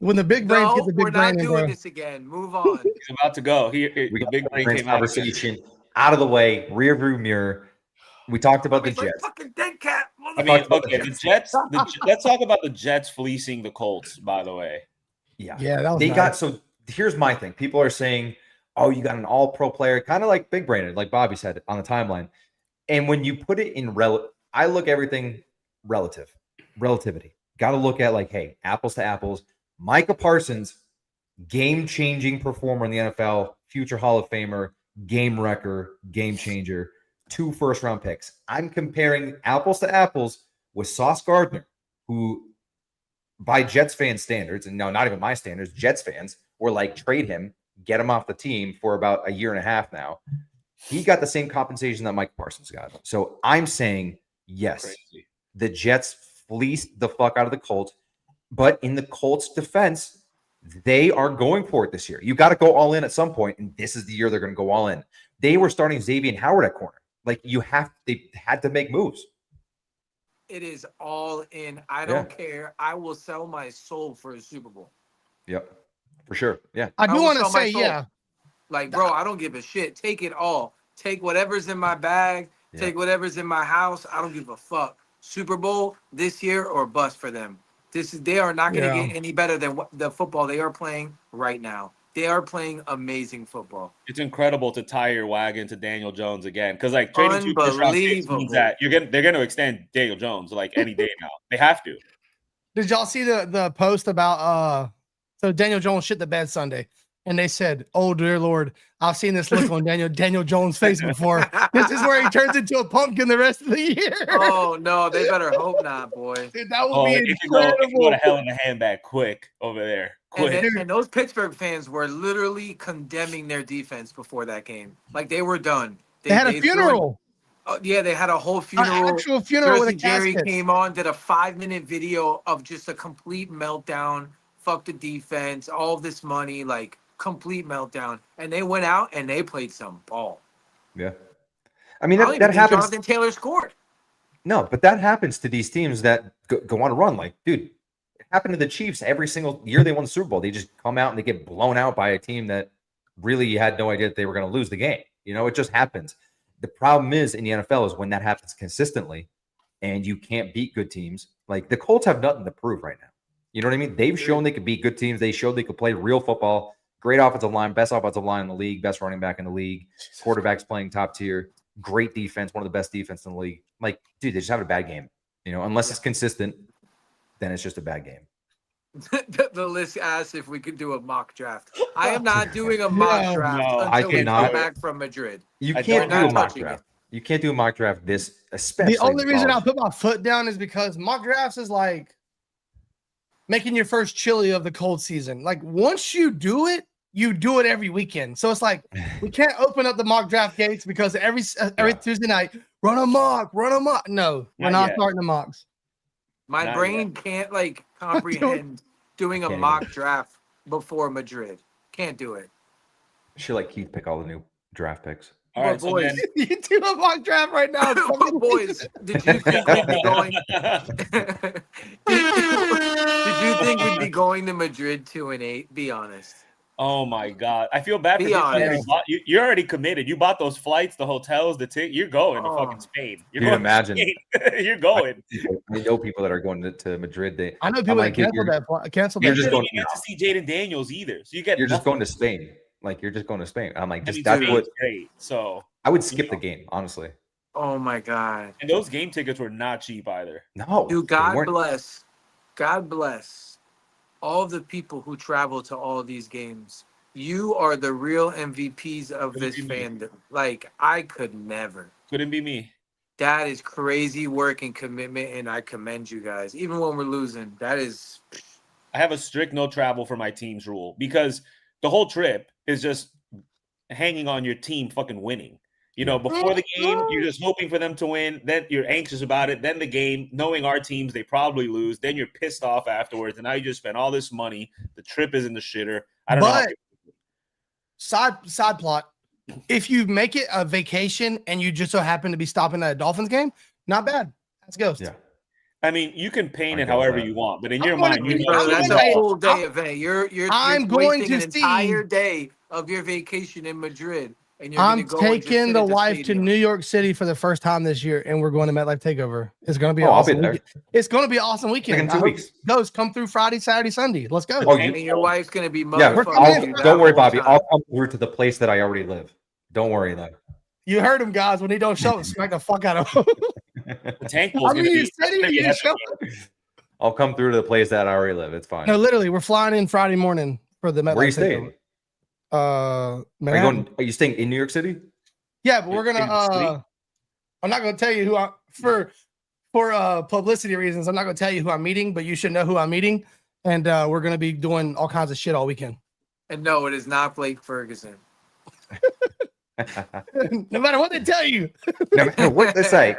When the big brains get the big brain, we're not doing this again. Move on. He's about to go. We got the big brain conversation out of the way, rear view mirror. We talked about the Jets. Fucking dead cat. I mean, okay, the Jets. Let's talk about the Jets fleecing the Colts. By the way, yeah, that was they nice. got. So here's my thing. People are saying, "Oh, you got an all-pro player," kind of like big brained, like Bobby said on the timeline. And when you put it in I look everything relativity. Got to look at like, hey, apples to apples. Micah Parsons, game-changing performer in the NFL, future Hall of Famer, game wrecker, game changer, 2 first-round picks. I'm comparing apples to apples with Sauce Gardner, who, by Jets fan standards, and no, not even my standards, Jets fans were like, trade him, get him off the team for about a year and a half now. He got the same compensation that Micah Parsons got. So I'm saying, yes, the Jets fleeced the fuck out of the Colts. But in the Colts' defense, they are going for it this year. You got to go all in at some point, and this is the year they're going to go all in. They were starting Xavier Howard at corner. Like they had to make moves. It is all in. I don't care. I will sell my soul for a Super Bowl. Yep, for sure. Yeah, I do want to say, like, bro, I don't give a shit. Take it all. Take whatever's in my bag. Yeah. Take whatever's in my house. I don't give a fuck. Super Bowl this year or bust for them. They are not going to get any better than the football they are playing right now. They are playing amazing football. It's incredible to tie your wagon to Daniel Jones again because like trading 2 first-round picks means that they're going to extend Daniel Jones like any day now. They have to. Did y'all see the post about so Daniel Jones shit the bed Sunday? And they said, "Oh dear Lord, I've seen this look on Daniel Jones' face before. This is where he turns into a pumpkin the rest of the year." Oh no, they better hope not, boy. Dude, that would be incredible. It can go to hell in the handbag quick over there. Quick. And those Pittsburgh fans were literally condemning their defense before that game. Like they were done. They had a funeral. Yeah, they had a whole funeral. An actual funeral Jersey with a Jerry casket. came on, did a 5-minute video of just a complete meltdown. Fuck the defense, all this money, like. Complete meltdown, and they went out and they played some ball. Yeah, I mean that happens. Jonathan Taylor scored. No, but that happens to these teams that go on a run. Like, dude, it happened to the Chiefs every single year they won the Super Bowl. They just come out and they get blown out by a team that really had no idea that they were going to lose the game. You know, it just happens. The problem is in the NFL is when that happens consistently, and you can't beat good teams. Like the Colts have nothing to prove right now. You know what I mean? They've shown they could beat good teams. They showed they could play real football. Great offensive line, best offensive line in the league, best running back in the league, quarterbacks playing top tier, great defense, one of the best defense in the league. Like, dude, they just have a bad game. You know, unless it's consistent, then it's just a bad game. The list asks if we could do a mock draft. I am not doing a mock draft until we come back from Madrid. You can't do a mock draft. You can't do a mock draft especially. The only reason I put my foot down is because mock drafts is like making your first chili of the cold season. Like once you do it every weekend. So it's like we can't open up the mock draft gates because every Tuesday night run a mock. No, we're not starting the mocks. My brain can't like comprehend doing a mock draft before Madrid. Can't do it. Should like Keith pick all the new draft picks. All right, so boys, you do a mock draft right now. Boys, did you think we'd be going? Did you think we'd be going to Madrid 2-8? Be honest. Oh my God, I feel bad for you. You're already committed. You bought those flights, the hotels, the ticket. You're going to fucking Spain. You're imagine. You're going. I know people that are going to Madrid. I know people that canceled that. You're just going to see Jaden Daniels either. So you're just going to Spain. Like you're just going to Spain. I'm like, I mean, that's Spain's what great. So I would skip the game, honestly. Oh my God. and those game tickets were not cheap either. No, Dude, they God weren't. bless all the people who travel to all these games. You are the real MVPs of Couldn't this be me. fandom. Like, I could never. Couldn't be me. That is crazy work and commitment, and I commend you guys. Even when we're losing, that is. I have a strict no travel for my team's rule because the whole trip is just hanging on your team fucking winning. You know, before the game, you're just hoping for them to win. Then you're anxious about it. Then the game, knowing our teams, they probably lose. Then you're pissed off afterwards. And now you just spent all this money. The trip is in the shitter. I don't know. But side plot. If you make it a vacation and you just so happen to be stopping at a Dolphins game, not bad. That's Ghost. Yeah. I mean, you can paint I it get however that. you want, but in I'm your gonna mind, give you you- know, Bro, that's I'm a gonna- full day event. You're I'm going wasting to an see- entire day of your vacation in Madrid, and you're I'm gonna go and just taking sit the at wife to stadium. New York City for the first time this year, and we're going to MetLife Takeover. It's going to be Oh, I'll be awesome. there. Weekend. It's going to be an awesome Like in weekend. 2 I hope weeks. Ghost, come through Friday, Saturday, Sunday. Let's go. Oh, And your wife's gonna be Yeah, We're motherfucking coming you in. that don't worry, whole Bobby. time. I'll come through to the place that I already live. Don't worry though. You heard him, guys. When he don't show up, smack the fuck out of him. the tank pool's I mean, gonna you be. said it, you didn't show up. I'll come through to the place that I already live. It's fine. No, literally, we're flying in Friday morning for the MetLife Where are you Takeover. staying? Are you Manhattan. going? Are you staying in New York City? Yeah, but we're In the city? gonna. I'm not gonna tell you who I for publicity reasons. I'm not gonna tell you who I'm meeting, but you should know who I'm meeting, and we're gonna be doing all kinds of shit all weekend. And no, it is not Blake Ferguson. No matter what they tell you, No matter what they say.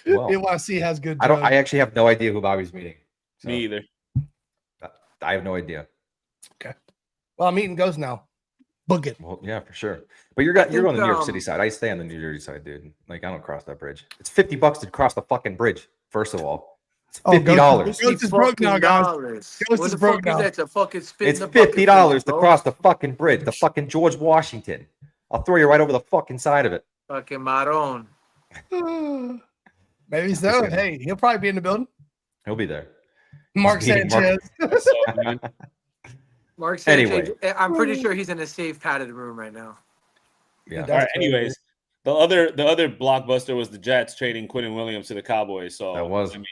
Well, NYC has good. I don't. I drugs. actually have no idea who Bobby's meeting. So, Me either. I have no idea. Well, I'm meeting Ghost now. Book it. Well, yeah, for sure. But you're on the New York City um, side. I stay on the New Jersey side, dude. Like I don't cross that bridge. It's $50 to cross the fucking bridge. First of all, it's Oh, $50. Ghost is broke now, guys. Ghost Ghost what is the broke fuck now. is that? To fucking spit It's in the bucket for you, $50 to bro? cross the fucking bridge. The fucking George Washington. I'll throw you right over the fucking side of it. Fucking Maron. Maybe so. Hey, he'll probably be in the building. He'll be there. Mark meeting Mark- Sanchez. So, man, Mark Sanchez. Anyway. I'm pretty sure he's in a safe padded room right now. Yeah. That's all right. crazy. Anyways, the other blockbuster was the Jets trading Quinn Williams to the Cowboys. So That was. I mean,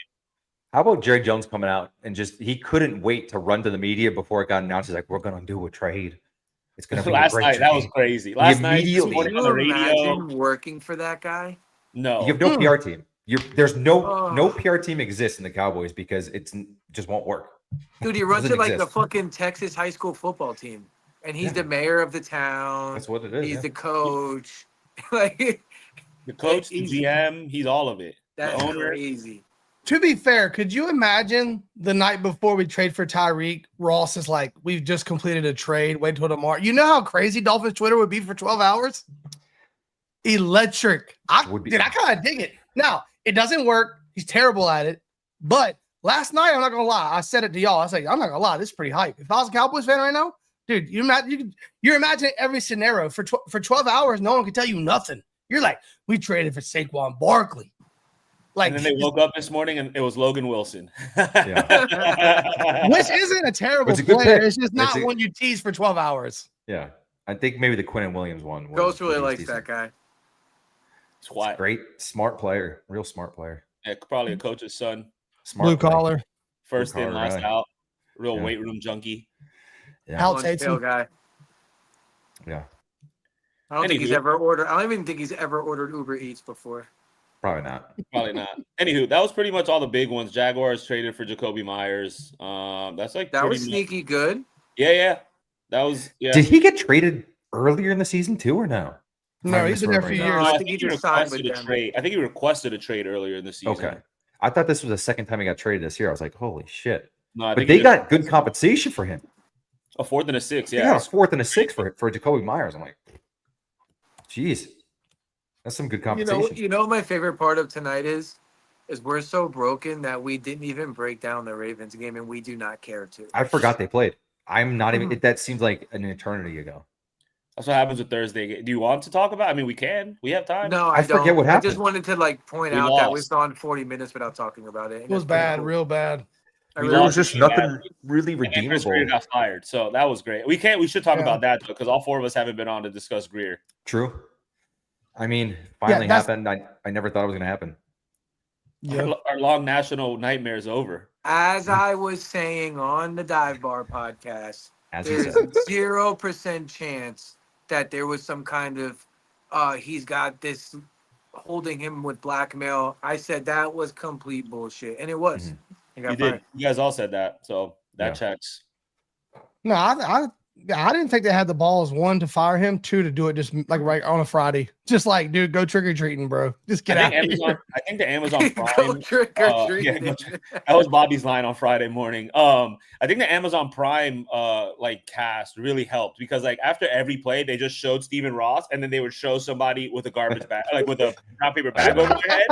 How about Jerry Jones coming out and just he couldn't wait to run to the media before it got announced. He's like, "We're gonna do a trade. It's gonna be a last great night that was trade." crazy. Last night, this immediately- morning Can on you the radio. imagine working for that guy? No, You have no PR team. There's no Oh. PR team exists in the Cowboys because just won't work. Dude, he runs Doesn't it like the exist. fucking Texas high school football team. And he's Yeah. the mayor of the town. That's what it is. He's yeah. the coach. Like the coach, the he's- GM, he's all of it. that's The owner. crazy. To be fair, could you imagine the night before we trade for Tyreek, Ross is like, we've just completed a trade. Wait till tomorrow. You know how crazy Dolphins Twitter would be for 12 hours? Electric. Would be. Dude, I kind of dig it. Now, it doesn't work. He's terrible at it. But last night, I'm not going to lie. I said it to y'all. I was like, I'm not going to lie. This is pretty hype. If I was a Cowboys fan right now, dude, you're imagining every scenario. For 12 hours, no one can tell you nothing. You're like, we traded for Saquon Barkley. Like, And then they woke up this morning and it was Logan Wilson. which isn't a terrible It's a good player. pick. It's just not It's a- one you tease for 12 hours. Yeah, I think maybe the Quinn Williams one. Ghost really was likes decent. that guy. It's why. Great, smart player, real smart player. Yeah, probably a coach's son. Smart Blue player. collar. First Blue in, collar last guy. out. Real Yeah. weight room junkie. Yeah, Al Lunch pail Tatum. guy. yeah, I don't think he's Anywho. ever ordered. I don't even think he's ever ordered Uber Eats before. probably not. Probably not. Anywho, that was pretty much all the big ones. Jaguars traded for Jacoby Myers. That's like That pretty was much- sneaky good. Yeah. That was Did he get traded earlier in the season too, or no? No, I he's been there for misremembering. years. No, I I think think he he just signed requested with a them. trade. I think he requested a trade earlier in the season. Okay, I thought this was the second time he got traded this year. I was like, holy shit! No, I But think they he got good compensation for him. a 4th and a 6. They Yeah. got a 4th and a 6th for Jacoby Myers. I'm like, geez, that's some good compensation. You know what my favorite part of tonight is we're so broken that we didn't even break down the Ravens game, and we do not care to. I forgot they played. I'm not even. That seems like an eternity ago. That's what happens with Thursday. Do you want to talk about? I mean, we can. We have time. No, I I forget don't. what I just happened. wanted to point We out that we've lost. gone 40 minutes without talking about it. and It was it's pretty bad, cool. real bad. There was just nothing really And then Chris Greer redeemable. got fired, so that was great. We should talk Yeah. about that though, because all four of us haven't been on to discuss Greer. True. I mean, finally that's- happened. I never thought it was going to happen. Yeah. Our long national nightmare is over. As I was saying on the Dive Bar podcast, As he there's said. 0% chance that there was some kind of he's got this holding him with blackmail. I said that was complete bullshit, and it was. Mhm. He got You fired. did. You guys all said that, so that Yeah. checks. No, I didn't think they had the balls, one, to fire him, two, to do it just like right on a Friday. Just like, dude, go trick or treating, bro. Just get out. I think the Amazon Go Prime. trick or treat. That was Bobby's line on Friday morning. I think the Amazon Prime like cast really helped because like after every play they just showed Steven Ross and then they would show somebody with a garbage bag, like with a brown paper bag over their head,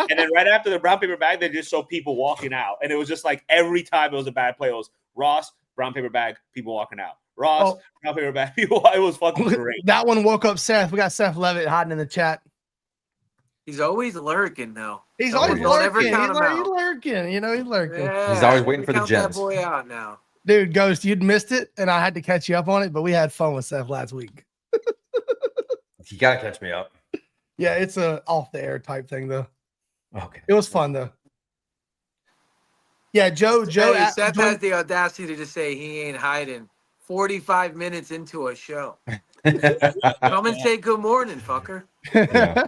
and then right after the brown paper bag they just show people walking out, and it was just like every time it was a bad play, it was Ross, brown paper bag, people walking out. Ross, brown paper bag, people. It was fucking great. That one woke up Seth. We got Seth Levitt hiding in the chat. He's always lurking now. He's Don't- always don't ever lurking. count He's, him he's out. lurking. You know, he's lurking. Yeah, He's always waiting for the count that gems. boy out now. Dude, Ghost, you'd missed it, and I had to catch you up on it, but we had fun with Seth last week. You got to catch me up. Yeah, it's a off the air type thing though. Okay. It was fun though. Yeah, Joe. Hey, Seth has the audacity to just say he ain't hiding. 45 minutes into a show. Come and say good morning, fucker. Yeah.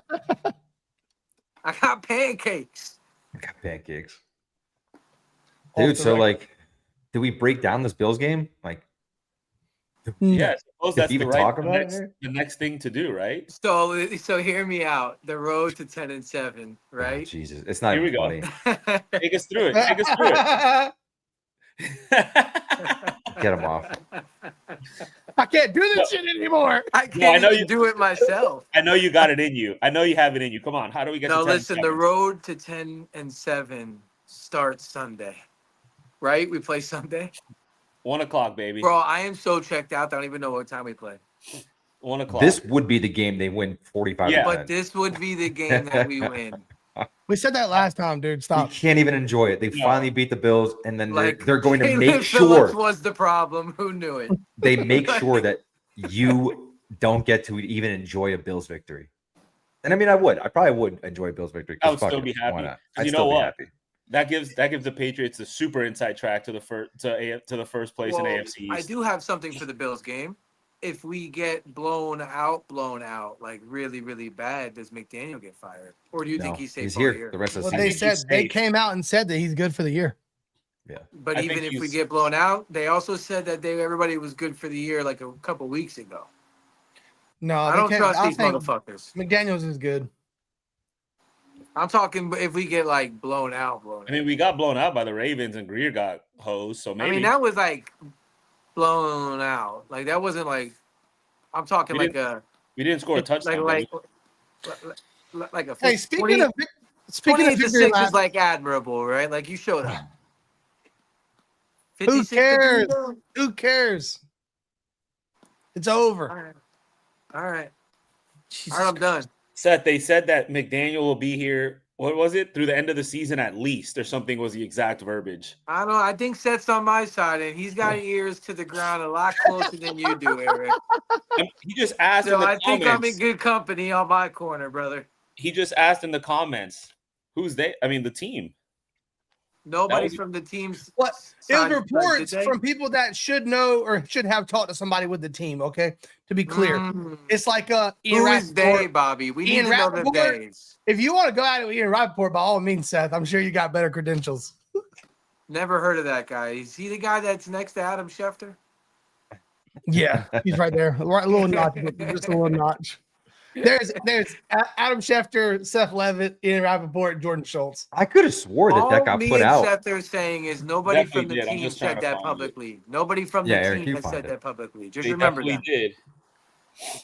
I got pancakes. Got pancakes. Off Dude, the so record. like, did we break down this Bills game? Like, Yeah, I suppose that's even the right talk about it? the next thing to do, right? So hear me out. The road to 10-7, oh, right? Jesus, it's not Here we even go. funny. Take us through it. Take us through it. Get him off. I can't do this shit anymore. I can't No, I know even you- do it myself. I know you got it in you. I know you have it in you. Come on. How do we get No, to 10 listen, the seconds? road to 10-7 starts Sunday. Right? We play Sunday. 1 o'clock, baby. Bro, I am so checked out. I don't even know what time we play. 1 o'clock. This would be the game they win 45. Yeah. But this would be the game that we win. We said that last time, dude. You Stop. can't even enjoy it. They No. finally beat the Bills, and then Like they're going to Jalen make Phillips sure was the problem. Who knew it? they make sure that you don't get to even enjoy a Bills victory. And I mean, I probably would enjoy a Bills victory. 'cause I would fuck still it, be happy. Why not? 'Cause I'd you still know be what? happy. That gives the Patriots the super inside track to the first place in Well, AFC I East. do have something for the Bills game. If we get blown out, like really, really bad, does McDaniel get fired? Or do you think No, he's safe he's all here year? the rest of the Well, I they season. think said he's they safe. came out and said that he's good for the year. But I even think if we he's- get blown out, they also said that everybody was good for the year like a couple weeks ago. No, I they don't can't- trust I these think motherfuckers. McDaniels is good. I'm talking if we get like blown out. I mean, we got blown out by the Ravens and Greer got hosed, so maybe. I mean, that was like blown out. Like that wasn't like. I'm talking We like a we didn't score a touchdown. like baby. like a. Hey, speaking 20 of 28 to victory 6 lap, is like admirable, right? Like you showed up. Who 56 to cares? 0? who cares? It's over. All right. All right. Jesus All right, I'm done. Seth, they said that McDaniel will be here. What was it? Through the end of the season at least, or something was the exact verbiage. I don't know. I think Seth's on my side, and he's got ears to the ground a lot closer than you do, Eric. He just asked So in the I think I'm comments. in good company on my corner, brother. He just asked in the comments, "Who's they?" I mean, the team. Nobody was- from the team's What? It was side- reports did they? from people that should know or should have talked to somebody with the team. Okay, to be clear, Mm. it's like Ian Who is they, Rappaport. Bobby? We Ian need to know the Rappaport? days. If you want to go at it with Ian Rappaport, by all means, Seth, I'm sure you got better credentials. Never heard of that guy. Is he the guy that's next to Adam Schefter? Yeah, he's right there. Right, a little notch, just a little notch. There's Adam Schefter, Seth Levitt, Ian Rappaport, Jordan Schultz. I could have swore that All got me put and out. Seth are saying is nobody Definitely from the did. I'm team just trying said to that find it. publicly. Nobody from the Yeah, Eric, team you has find said it. that publicly. Just They remember definitely that. did.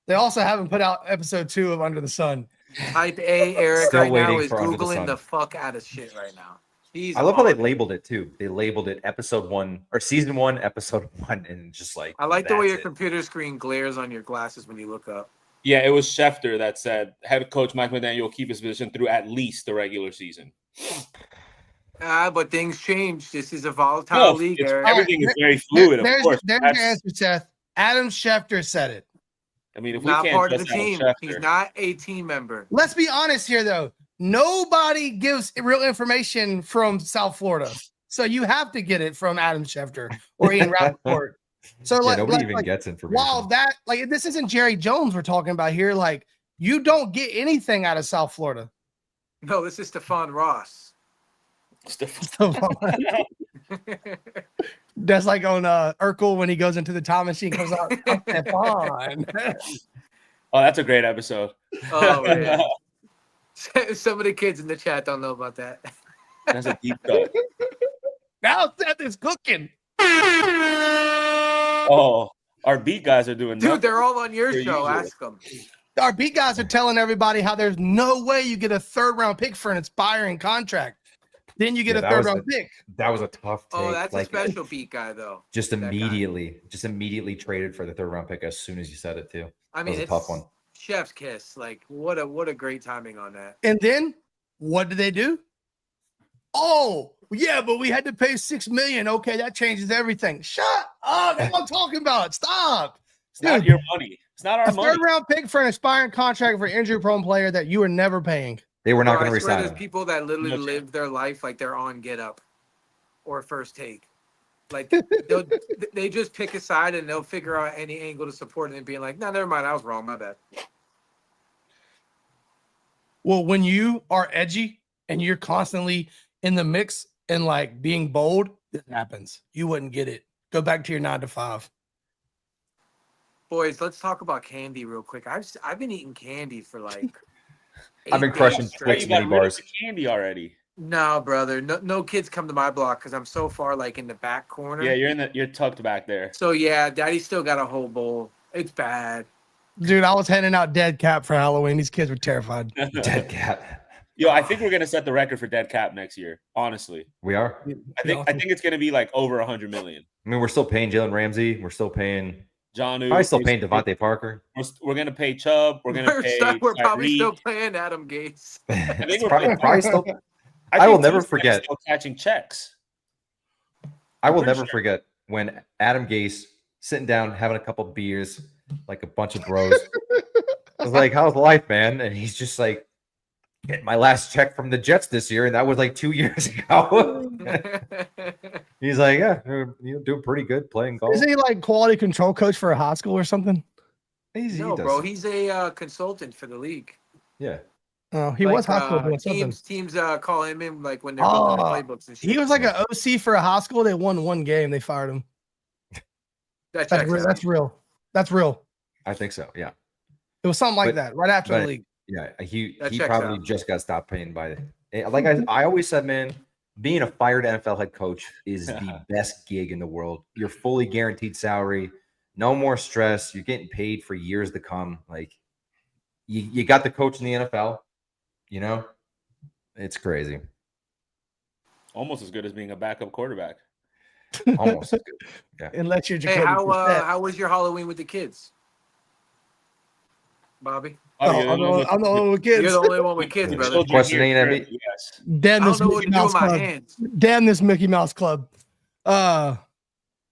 They also haven't put out episode 2 of Under the Sun. Type A Eric Still right now waiting is for Under the Googling Sun. the fuck out of shit right now. He's I love how they on. labeled it too. They labeled it episode 1 or season 1, episode 1, and just like I like the way that's your it. computer screen glares on your glasses when you look up. Yeah, it was Schefter that said head coach Mike McDaniel will keep his position through at least the regular season. But things change. This is a volatile No, league, it's, Eric. everything is very fluid. Of course, There's your answer, Seth. Adam Schefter said it. I mean, if Not we can't part of the trust Adam team. Schefter, He's not a team member. Let's be honest here, though. Nobody gives real information from South Florida. So you have to get it from Adam Schefter or Ian Rappaport. So nobody even gets information. While that, like, this isn't Jerry Jones we're talking about here. Like, you don't get anything out of South Florida. No, this is Stephon Ross. That's like on Urkel when he goes into the time machine, comes out. Stephon. Oh, that's a great episode. Oh, man. Some of the kids in the chat don't know about that. That's a deep cut. Now Seth is cooking. Oh, our beat guys are doing Dude, nothing. they're all on your Per show. usual. Ask them. Our beat guys are telling everybody how there's no way you get a 3rd round pick for an expiring contract. Then you get a 3rd round pick. That was a tough take. Oh, that's like, a special beat guy, though. Just immediately traded for the 3rd round pick as soon as you said it too. I mean, That was a tough one. Chef's kiss. Like, what a great timing on that. And then what did they do? Oh, yeah, but we had to pay $6 million. Okay, that changes everything. Shut up. That's what I'm talking about. Stop. It's not your money. It's not our A money. 3rd round pick for an expiring contract for an injury prone player that you were never paying. They were not Bro, going to I swear resign there's him. people that literally No live their life like they're on Get Up or First Take. Like they just pick a side and they'll figure out any angle to support it and being like, no, never mind, I was wrong, my bad. Well, when you are edgy and you're constantly in the mix and like being bold, this happens. You wouldn't get it. Go back to your 9 to 5. Boys, let's talk about candy real quick. I've been eating candy for like I've been 8 crushing days straight. Twix You got mini rid of bars. the candy already. No, brother. No kids come to my block because I'm so far like in the back corner. Yeah, you're tucked back there. So yeah, Daddy still got a whole bowl. It's bad. Dude, I was handing out dead cap for Halloween. These kids were terrified. Dead cat. Yo, I think we're gonna set the record for dead cap next year. Honestly, We are. I think it's gonna be like over 100 million. I mean, we're still paying Jalen Ramsey. We're still paying. John, Probably still paying Devontae Parker. We're gonna pay Chubb. We're gonna pay. We're probably Tyreek. still playing Adam Gates. think It's we're probably still. I think will never these guys forget. Still catching checks. I will pretty never sure. forget when Adam Gase sitting down having a couple beers, like a bunch of bros. I was like, "How's life, man?" And he's just like, "Getting my last check from the Jets this year," and that was like 2 years ago. He's like, "Yeah, you're doing pretty good playing golf." Isn't he like quality control coach for a high school or something? No, bro, he's a consultant for the league. Yeah, Oh, he Like, was high school doing something. teams call him in like when they're building their playbooks and shit. He was like an OC for a high school. They won 1 game. They fired him. That That's checks real. out. That's real. That's real. I think so. Yeah, It was something like But- that right after the but- league. yeah. He That he checks probably out. just got stopped paying by the. Like I always said, man, being a fired NFL head coach is the best gig in the world. You're fully guaranteed salary, no more stress. You're getting paid for years to come. Like you got the coach in the NFL. You know, it's crazy. Almost as good as being a backup quarterback. Almost as good. Yeah. Unless you're Hey, Jacoby Brissett. how was your Halloween with the kids, Bobby? Oh, I'm the only one with kids. You're the only one with kids, brother. Children Question here, ain't that yes. Damn I this don't know what Mickey to do Mouse with my Club. hands. Damn this Mickey Mouse Club.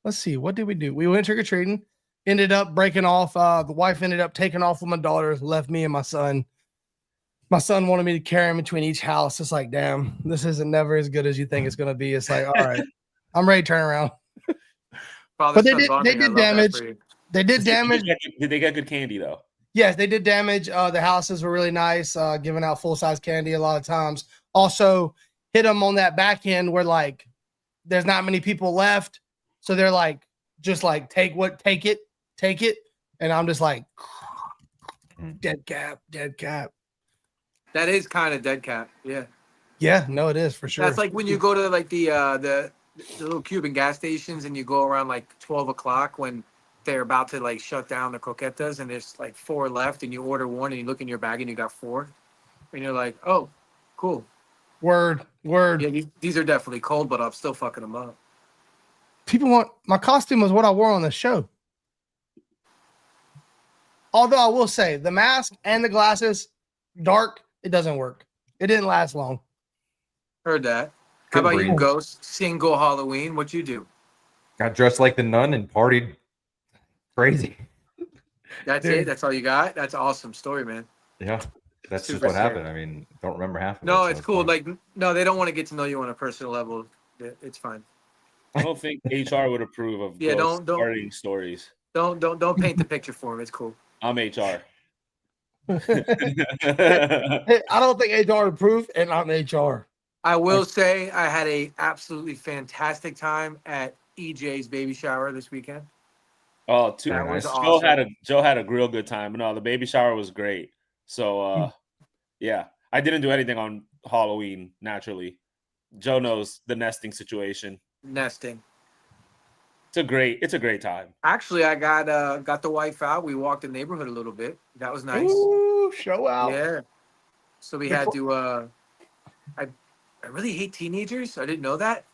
Let's see. What did we do? We went trick or treating. Ended up breaking off. The wife ended up taking off with my daughter. Left me and my son. My son wanted me to carry him between each house. It's like, damn, this isn't never as good as you think it's gonna be. It's like, all right, I'm ready to turn around. But they did damage. They did damage. Did they get good candy though? Yes, they did damage. The houses were really nice, giving out full-size candy a lot of times. Also, hit them on that back end where, like, there's not many people left. So they're like, just like, take it. And I'm just like, dead cap. That is kind of dead cat. Yeah. Yeah, no, it is for sure. That's like when you go to like the little Cuban gas stations and you go around like 12 o'clock when they're about to like shut down the croquetas and there's like 4 left and you order one and you look in your bag and you got 4 and you're like, oh, cool. Word. Yeah, these are definitely cold, but I'm still fucking them up. People want my costume was what I wore on the show. Although I will say the mask and the glasses, dark, it doesn't work. It didn't last long. Heard that. How about you, breathe. Ghost? Single Halloween. What'd you do? Got dressed like the nun and partied crazy. That's Dude. it? That's all you got? That's an awesome story, man. Yeah, that's just Super what sick. happened. I mean, don't remember half of it. No, so it's cool. fine. Like, no, they don't want to get to know you on a personal level. It's fine. I don't think HR would approve of Yeah, ghost don't- partying stories. Don't paint the picture for him. It's cool. I'm HR. Hey, I don't think HR approved, and I'm HR. I will say I had a absolutely fantastic time at EJ's baby shower this weekend. Oh, That was nice. awesome. Joe had a real good time. No, the baby shower was great. So yeah, I didn't do anything on Halloween naturally. Joe knows the nesting situation. Nesting. It's a great time. Actually, I got the wife out. We walked the neighborhood a little bit. That was nice. Ooh, show out. Yeah. So we had to I really hate teenagers. I didn't know that.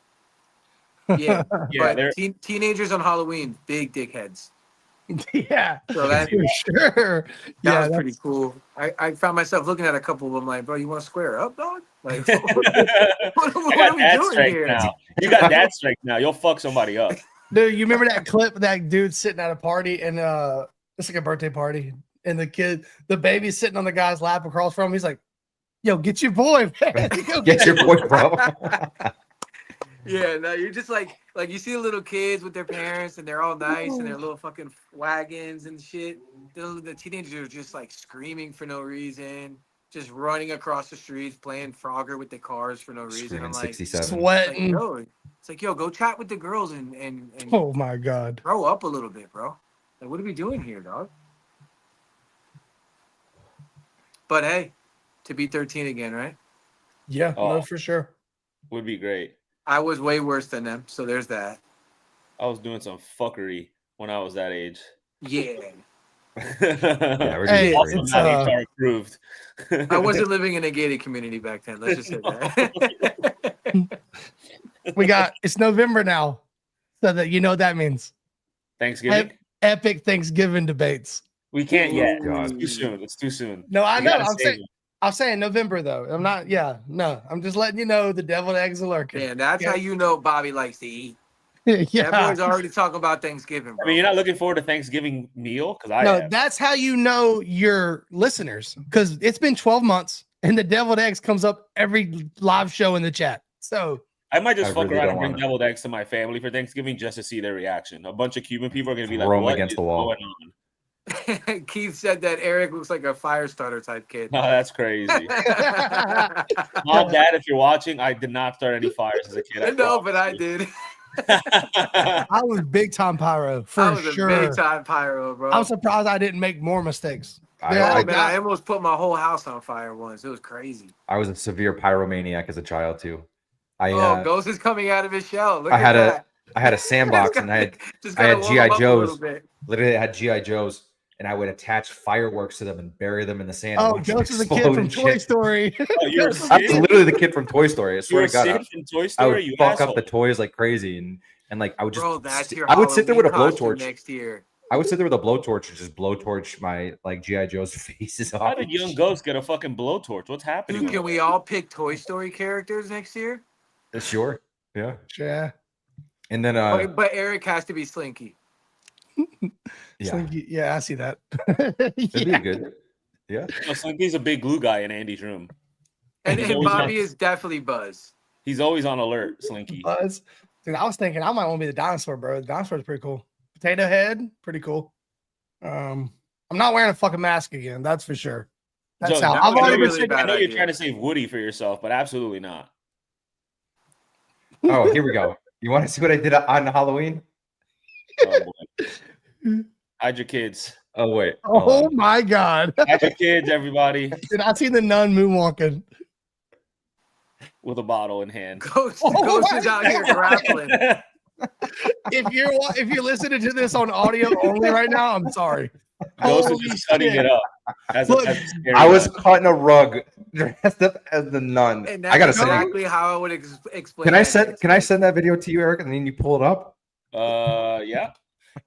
Yeah. Yeah, but teenagers on Halloween, big dickheads. Yeah, So that for sure. That was pretty cool. I found myself looking at a couple of them like, bro, you want to square up, dog? Like, what I are got we dad doing strength here? now. You got dad strength now. You'll fuck somebody up. Dude, you remember that clip of that dude sitting at a party and it's like a birthday party, and the baby's sitting on the guy's lap across from him. He's like, yo, get your boy, man. Get your boy, bro. Yeah, no, you're just like you see the little kids with their parents and they're all nice and their little fucking wagons and shit. The teenagers are just like screaming for no reason, just running across the streets, playing Frogger with the cars for no reason. Screaming I'm like, 67. Sweating. It's like, yo, go chat with the girls and Oh my god. grow up a little bit, bro. Like, what are we doing here, dog? But hey, to be 13 again, right? Yeah, Oh. no, for sure. Would be great. I was way worse than them, so there's that. I was doing some fuckery when I was that age. Yeah. Yeah, we're Hey, doing Also it's, not HR approved. I wasn't living in a gated community back then. Let's just say that. It's November now, so that you know what that means. Thanksgiving? Epic Thanksgiving debates. We can't yet. God. It's too soon. It's too soon. No, I We know. gotta save it. I'm saying November though. I'm not. Yeah, no. I'm just letting you know the deviled eggs are lurking. Man, that's how you know Bobby likes to eat. Yeah. That boy's already talking about Thanksgiving, bro. I mean, you're not looking forward to Thanksgiving meal? Because I No, am. that's how you know your listeners, because it's been 12 months and the deviled eggs comes up every live show in the chat. So I might just I fuck really around don't and bring wanna- deviled eggs to my family for Thanksgiving just to see their reaction. A bunch of Cuban people are going to be like, Throw 'em what against is the wall. going on? Keith said that Eric looks like a fire starter type kid. No, that's crazy. I Mom, Dad, if you're watching, I did not start any fires as a kid. know, but I did. I was big time pyro for I was sure. a big time pyro, bro. I'm surprised I didn't make more mistakes. I, Yeah, Oh, I, man, I almost put my whole house on fire once. It was crazy. I was a severe pyromaniac as a child too. Ghost is coming out of his shell. Look I at had that. I had a sandbox and I had Just I had gotta warm him GI up a little Joes. bit. Literally I had GI Joes, and I would attach fireworks to them and bury them in the sand. and Oh, watch them Ghost is a kid explode from and Toy shit. Story. Oh, you're a I'm Sid? literally the kid from Toy Story. I swear You're a to God, Sid from Toy I Story? would You fuck asshole. up the toys like crazy, and like I would just Bro, that's your I would sit there with a Halloween costume blowtorch. next year. I would sit there with a blowtorch and just blowtorch my like GI Joe's faces off. How did young Ghost get a fucking blowtorch? What's happening? Dude, can over we there? all pick Toy Story characters next year? Sure, yeah. Yeah. And then Okay, but Eric has to be Slinky. yeah, Slinky. Yeah, I see that. that'd Yeah. be good. Yeah, No, Slinky's a big glue guy in Andy's room. And, He's and always Bobby on- is definitely Buzz. He's always on alert, Slinky. Buzz. Dude, I was thinking I might want to be the dinosaur, bro. The dinosaur's pretty cool. Potato head, pretty cool. I'm not wearing a fucking mask again. That's for sure. That's Joe, how that I've would be already been really sick. bad. I know you're idea. trying to save Woody for yourself, but absolutely not. Oh, here we go. You want to see what I did on Halloween? Oh, boy. Hide your kids. Oh wait. hold Oh on. my god. Hide your kids, everybody, Dude, I seen the nun moonwalking. with a bottle in hand. Ghost, Oh Ghost my is out here God. grappling. If you're listening to this on audio only right now, I'm sorry. Ghost is Holy just cutting shit. it up. As Look, a scary I was nun. caught in a rug dressed up as the nun. And I gotta that's send. exactly how I would explain. Can I that send? next Can I week. send that video to you, Eric, and then you pull it up? Yeah.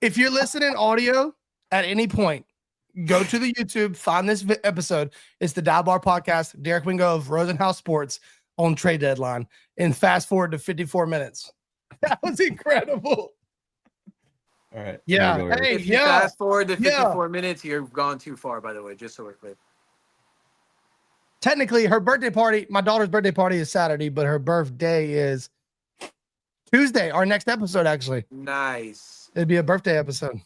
If you're listening audio at any point, go to the YouTube, find this episode. It's the Dive Bar Podcast, Derek Wingo of RosenHaus Sports on trade deadline, and fast forward to 54 minutes. That was incredible. All right. Yeah. Here we go, Eric. Hey, If you yeah. fast forward to 54 minutes, you've gone too far, by the way, just so we're clear. Technically, her birthday party, my daughter's birthday party is Saturday, but her birthday is Tuesday. Our next episode, actually. Nice. It'd be a birthday episode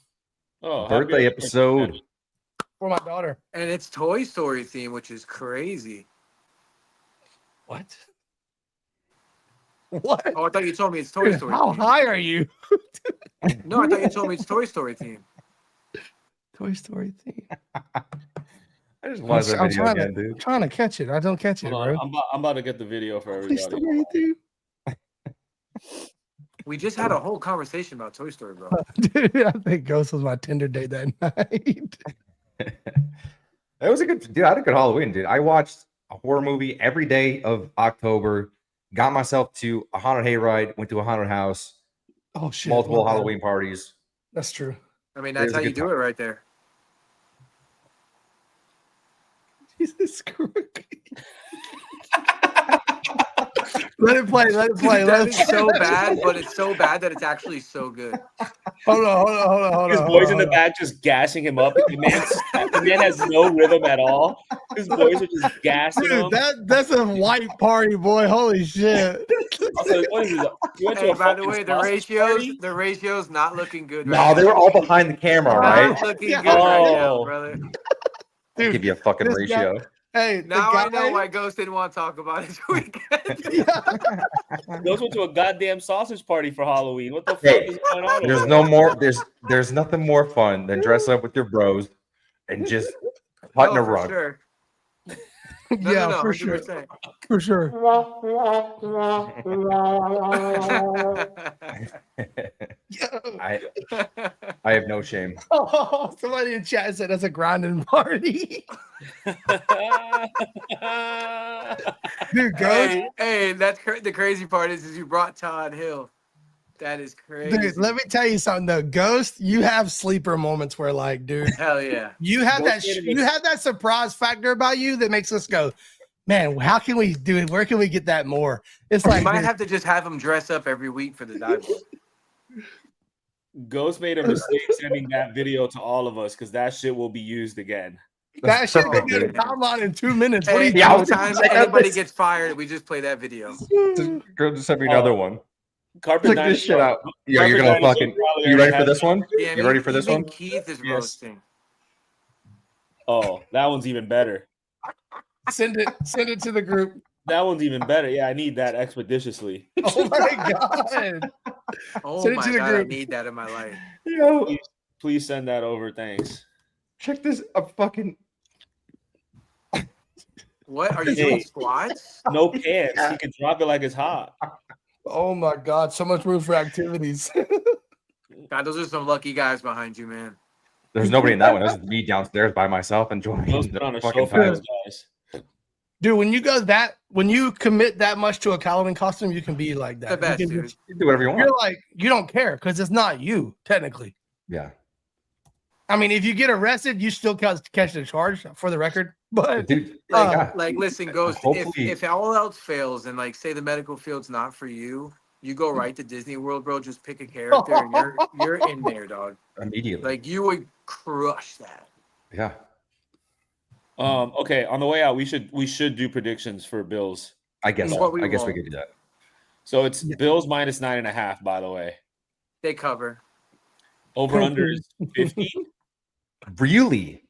Oh, Birthday episode. for my daughter. And it's Toy Story theme, which is crazy. What? What? Oh, I thought you told me it's Toy Dude, Story how theme. high are you? No, I thought you told me it's Toy Story theme. Toy Story theme. I just watched that video again, dude. Trying to catch it. I don't catch it, Hold bro. on, I'm about to get the video for Toy everybody. Story theme. We just had a whole conversation about Toy Story, bro. Dude, I think Ghost was my Tinder date that night. It was a good, dude. I had a good Halloween, dude. I watched a horror movie every day of October. Got myself to a haunted hayride. Went to a haunted house. Oh shit! Multiple my bad. Halloween parties. That's true. I mean, It that's was a how you good do time. it right there. Jesus Christ! Let it play. Let it play. Dude, Let that it is so bad, but it's so bad that it's actually so good. Hold on. His boys in the back just gassing him up. The man has no rhythm at all. His boys are just gassing him. Dude, that's a white party, boy. Holy shit! Also, what is this? You went to Hey, a by the fucking way, sausage party? the ratio's not looking good. No, right they now. were all behind the camera, right? Not looking Yeah. good right now, Oh. brother. I'll give you a fucking this guy- ratio. Hey, the Now I guy- know why Ghost didn't want to talk about his weekend. Those went to a goddamn sausage party for Halloween. What the fuck Hey, is going on? There's over no there? more. There's nothing more fun than dress up with your bros and just putting No, a for rug. sure. No, yeah, no, for sure, 100%. for sure. I have no shame. Oh, somebody in chat said that's a grinding party. Dude, Ghost. hey, the crazy part is you brought Todd Hill. That is crazy. Dude, let me tell you something though. Ghost, you have sleeper moments where, like, dude, Hell yeah. you have Ghost that made it you have that surprise factor about you that makes us go, man, how can we do it? Where can we get that more? It's You like, might dude, have to just have him dress up every week for the dive bar. Ghost made a mistake sending that video to all of us because that shit will be used again. that shit Oh, been in the dude. timeline in 2 minutes. What do Hey, you Yeah, I think? was gonna anytime say, anybody this- gets fired, we just play that video. Just send me another one. Carpet Check this shit Dinosaur- out. Yeah, you're Carpet gonna Dinosaur fucking. probably You ready already for has this that. one? Damn, You ready for this even one? Keith is Yes. roasting. Oh, that one's even better. Send it to the group. That one's even better. Yeah, I need that expeditiously. Oh my god. Oh Send it my to the god, I group. need that in my life. Yo, Please send that over. Thanks. check this. A fucking. What are you Hey. doing? Squats? No pants. He can drop it like it's hot. Oh my god, so much room for activities. God, those are some lucky guys behind you, man. There's nobody in that one. This is me downstairs by myself enjoying Ghost the put on a fucking show for time. those guys. Dude, when you commit that much to a Halloween costume, you can be like that. The best, you can dude. just- You do whatever you want. you're like, you don't care because it's not you, technically. Yeah, I mean, if you get arrested, you still catch the charge for the record. But dude. Uh, yeah. Like, listen, Ghost, Hopefully- if all else fails and, like, say the medical field's not for you, you go right to Disney World, bro. Just pick a character and you're in there, dog. Immediately. Like, you would crush that. Yeah. Okay, on the way out, we should do predictions for Bills. I guess. It's So. what we I guess we want. could do that. So it's Bills minus 9.5, by the way. They cover. Over under is 50, Really?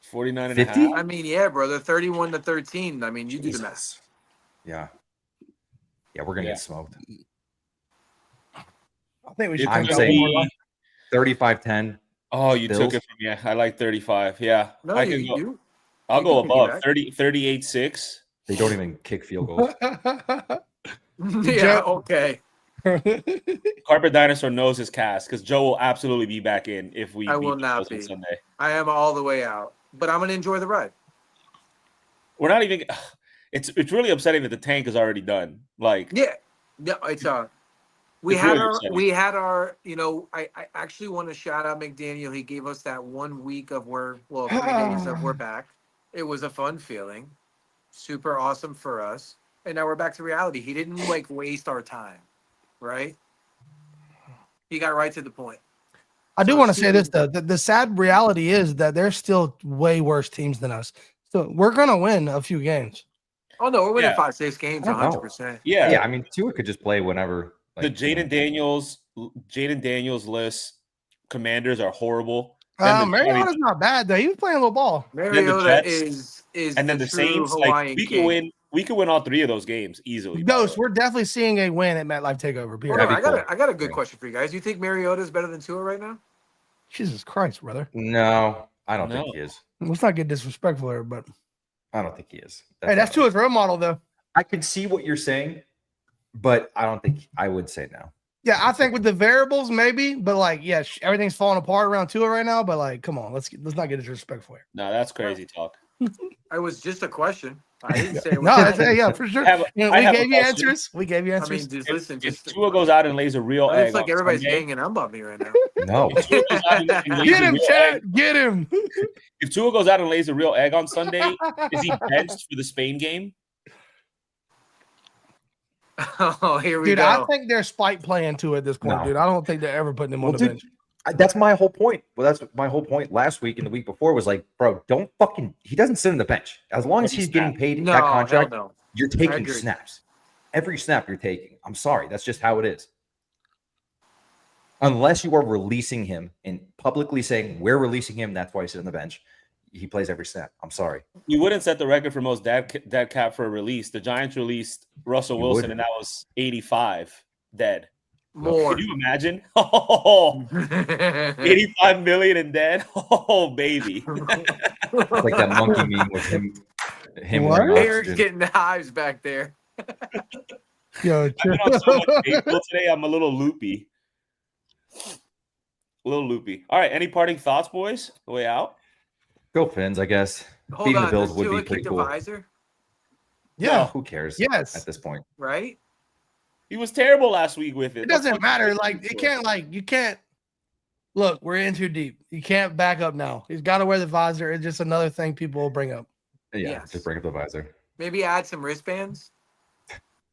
49 and 50? a half. I mean, yeah, brother. 31-13. I mean, you do the math. Jesus. Yeah. Yeah, we're gonna Yeah. get smoked. I think we should. I'm come out saying- with more- 35-10. Oh, you Bills? took it from me. I like 35. Yeah. No, I you, can go, you. I'll you go can above piggyback. 38-6. They don't even kick field goals. Yeah, okay. Carpet Dinosaur knows his cast because Joe will absolutely be back in if we I beat will the not Bills on be. Sunday. I am all the way out, but I'm gonna enjoy the ride. We're not even. It's really upsetting that the tank is already done. Like, Yeah, it's we It's had really our upsetting. we had our I actually want to shout out McDaniel. He gave us that 1 week of 3 days of we're back. It was a fun feeling. super awesome for us. And now we're back to reality. He didn't like waste our time, right? He got right to the point. I do So want to say this Stephen- though. The sad reality is that there's still way worse teams than us. So we're gonna win a few games. Oh no, we're winning Yeah. 5-6 games, I don't know. 100%. Yeah. Yeah, I mean, Tua could just play whenever. The Jaden Daniels list Commanders are horrible. Mariota's not bad though. He was playing a little ball. Mariota Jets, is and then the true Saints. Hawaiian Like we king. could win. We could win all 3 of those games easily. Ghost, we're definitely seeing a win at MetLife Takeover. Hold Period. on, That'd be I got a good Yeah. question for you guys. Do you think Mariota is better than Tua right now? Jesus Christ, brother. No, I don't No. think he is. Let's not get disrespectful here, but I don't think he is. hey, that's not- Tua's role model though. I can see what you're saying, but I don't think I would say no. Yeah, I think with the variables, maybe, but like, yeah, everything's falling apart around Tua right now. But like, come on, let's not get disrespectful here. No, that's crazy talk. It was just a question. I didn't say it was No, bad. yeah, for sure. I have a- You know, I we have a gave you question. answers. We gave you I answers. mean, just listen. If Just Tua goes out and lays a real egg, it's like on everybody's Sunday, ganging up on me right now. No. if Tua goes out and lays Get a him, real Chad. egg- Get him. If Tua goes out and lays a real egg on Sunday, is he benched for the Spain game? Oh, here we Dude, go. I think they're spite playing to at this point, No. dude. I don't think they're ever putting him on Well, the dude, bench. that's my whole point. Well, that's my whole point last week and the week before was like, bro, don't fucking. He doesn't sit on the bench as long as he's getting paid no, that hell contract. no. You're I taking agree. snaps. Every snap you're taking. I'm sorry, that's just how it is. Unless you are releasing him and publicly saying we're releasing him, that's why he's sitting on the bench. He plays every snap. I'm sorry. You wouldn't set the record for most dead cap for a release. The Giants released Russell You Wilson, wouldn't. and that was 85 dead. More. Can you imagine? Oh, 85 million and dead. Oh, baby. It's like that monkey meme with him What? wearing Eric's oxygen. getting the hives back there. Yo, I've been on so much baseball today. I'm a little loopy. All right. Any parting thoughts, boys? The way out? Go Fins, I guess. Hold Beating on. the Bills Does would Tua be keep pretty the cool. visor? yeah, Who cares? Yes. At this point. Right? He was terrible last week with it. it doesn't matter. Like, you can't. Look, we're in too deep. You can't back up now. He's got to wear the visor. It's just another thing people will bring up. Yeah, Yes. just bring up the visor. Maybe add some wristbands.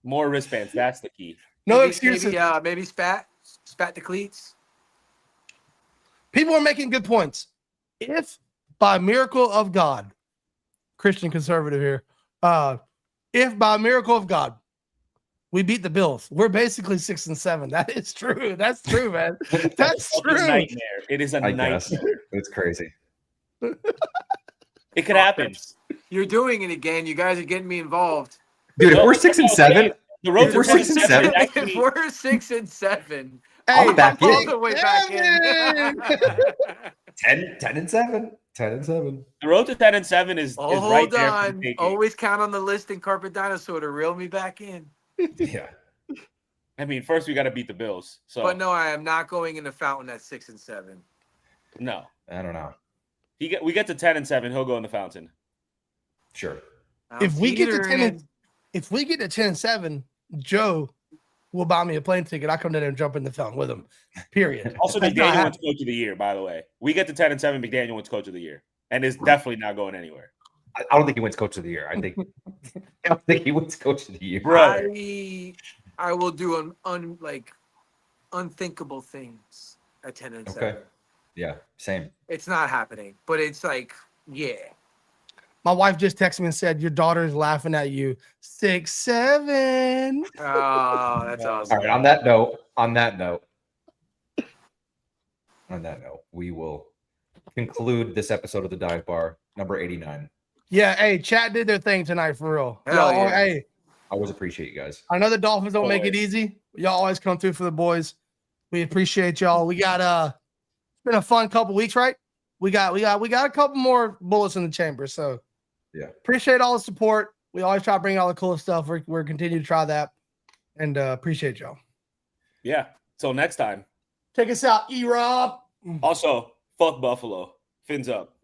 More wristbands. That's the key. No maybe, excuses. Maybe spat the cleats. People are making good points. If by miracle of God, Christian conservative here, if by miracle of God, we beat the Bills, we're basically 6 and 7. That is true. That's true, man. That's It's a true. nightmare. It is a I guess. nightmare. It's crazy. It could happen. You're doing it again. You guys are getting me involved. Dude, if No, we're 6 and no, 7, The road If to we're 6 and 7, actually- If we're 6 and 7. I'm back all in. the way back in. 10 and 7. 10 and 7. the road to 10 and 7 is Oh, right hold there. for the on. taking. Always count on the list and Carpet Dinosaur to reel me back in. Yeah. I mean, first we got to beat the Bills. So But no, I am not going in the fountain at 6 and 7. no. I don't know. We get to 10 and 7, he'll go in the fountain. Sure. If we get to 10 teetering. and, if we get to 10 and 7, Joe will buy me a plane ticket. I come down there and jump in the fountain with him. Period. Also, That's not McDaniel wins happening. Coach of the Year, by the way. We get to 10 and 7, McDaniel wins Coach of the Year, and is definitely not going anywhere. I don't think he wins Coach of the Year. I think I don't think he wins Coach of the Year. Bro. I will do unthinkable things at 10 and 7. Okay. Yeah, same. It's not happening, but it's like, yeah. My wife just texted me and said, your daughter's laughing at you. 6, 7. Oh, that's awesome. All right. On that note, we will conclude this episode of the Dive Bar, number 89. Yeah, hey, chat did their thing tonight for real. Hell Y'all, yeah. hey, I always appreciate you guys. I know the Dolphins don't make it Always. easy. Y'all always come through for the boys. We appreciate y'all. We got it's been a fun couple weeks, right? We got a couple more bullets in the chamber. So Yeah. appreciate all the support. We always try to bring all the cool stuff. We're continuing to try that. And appreciate y'all. Yeah. Till next time. Take us out, E-Rob. Also, fuck Buffalo. Fins up.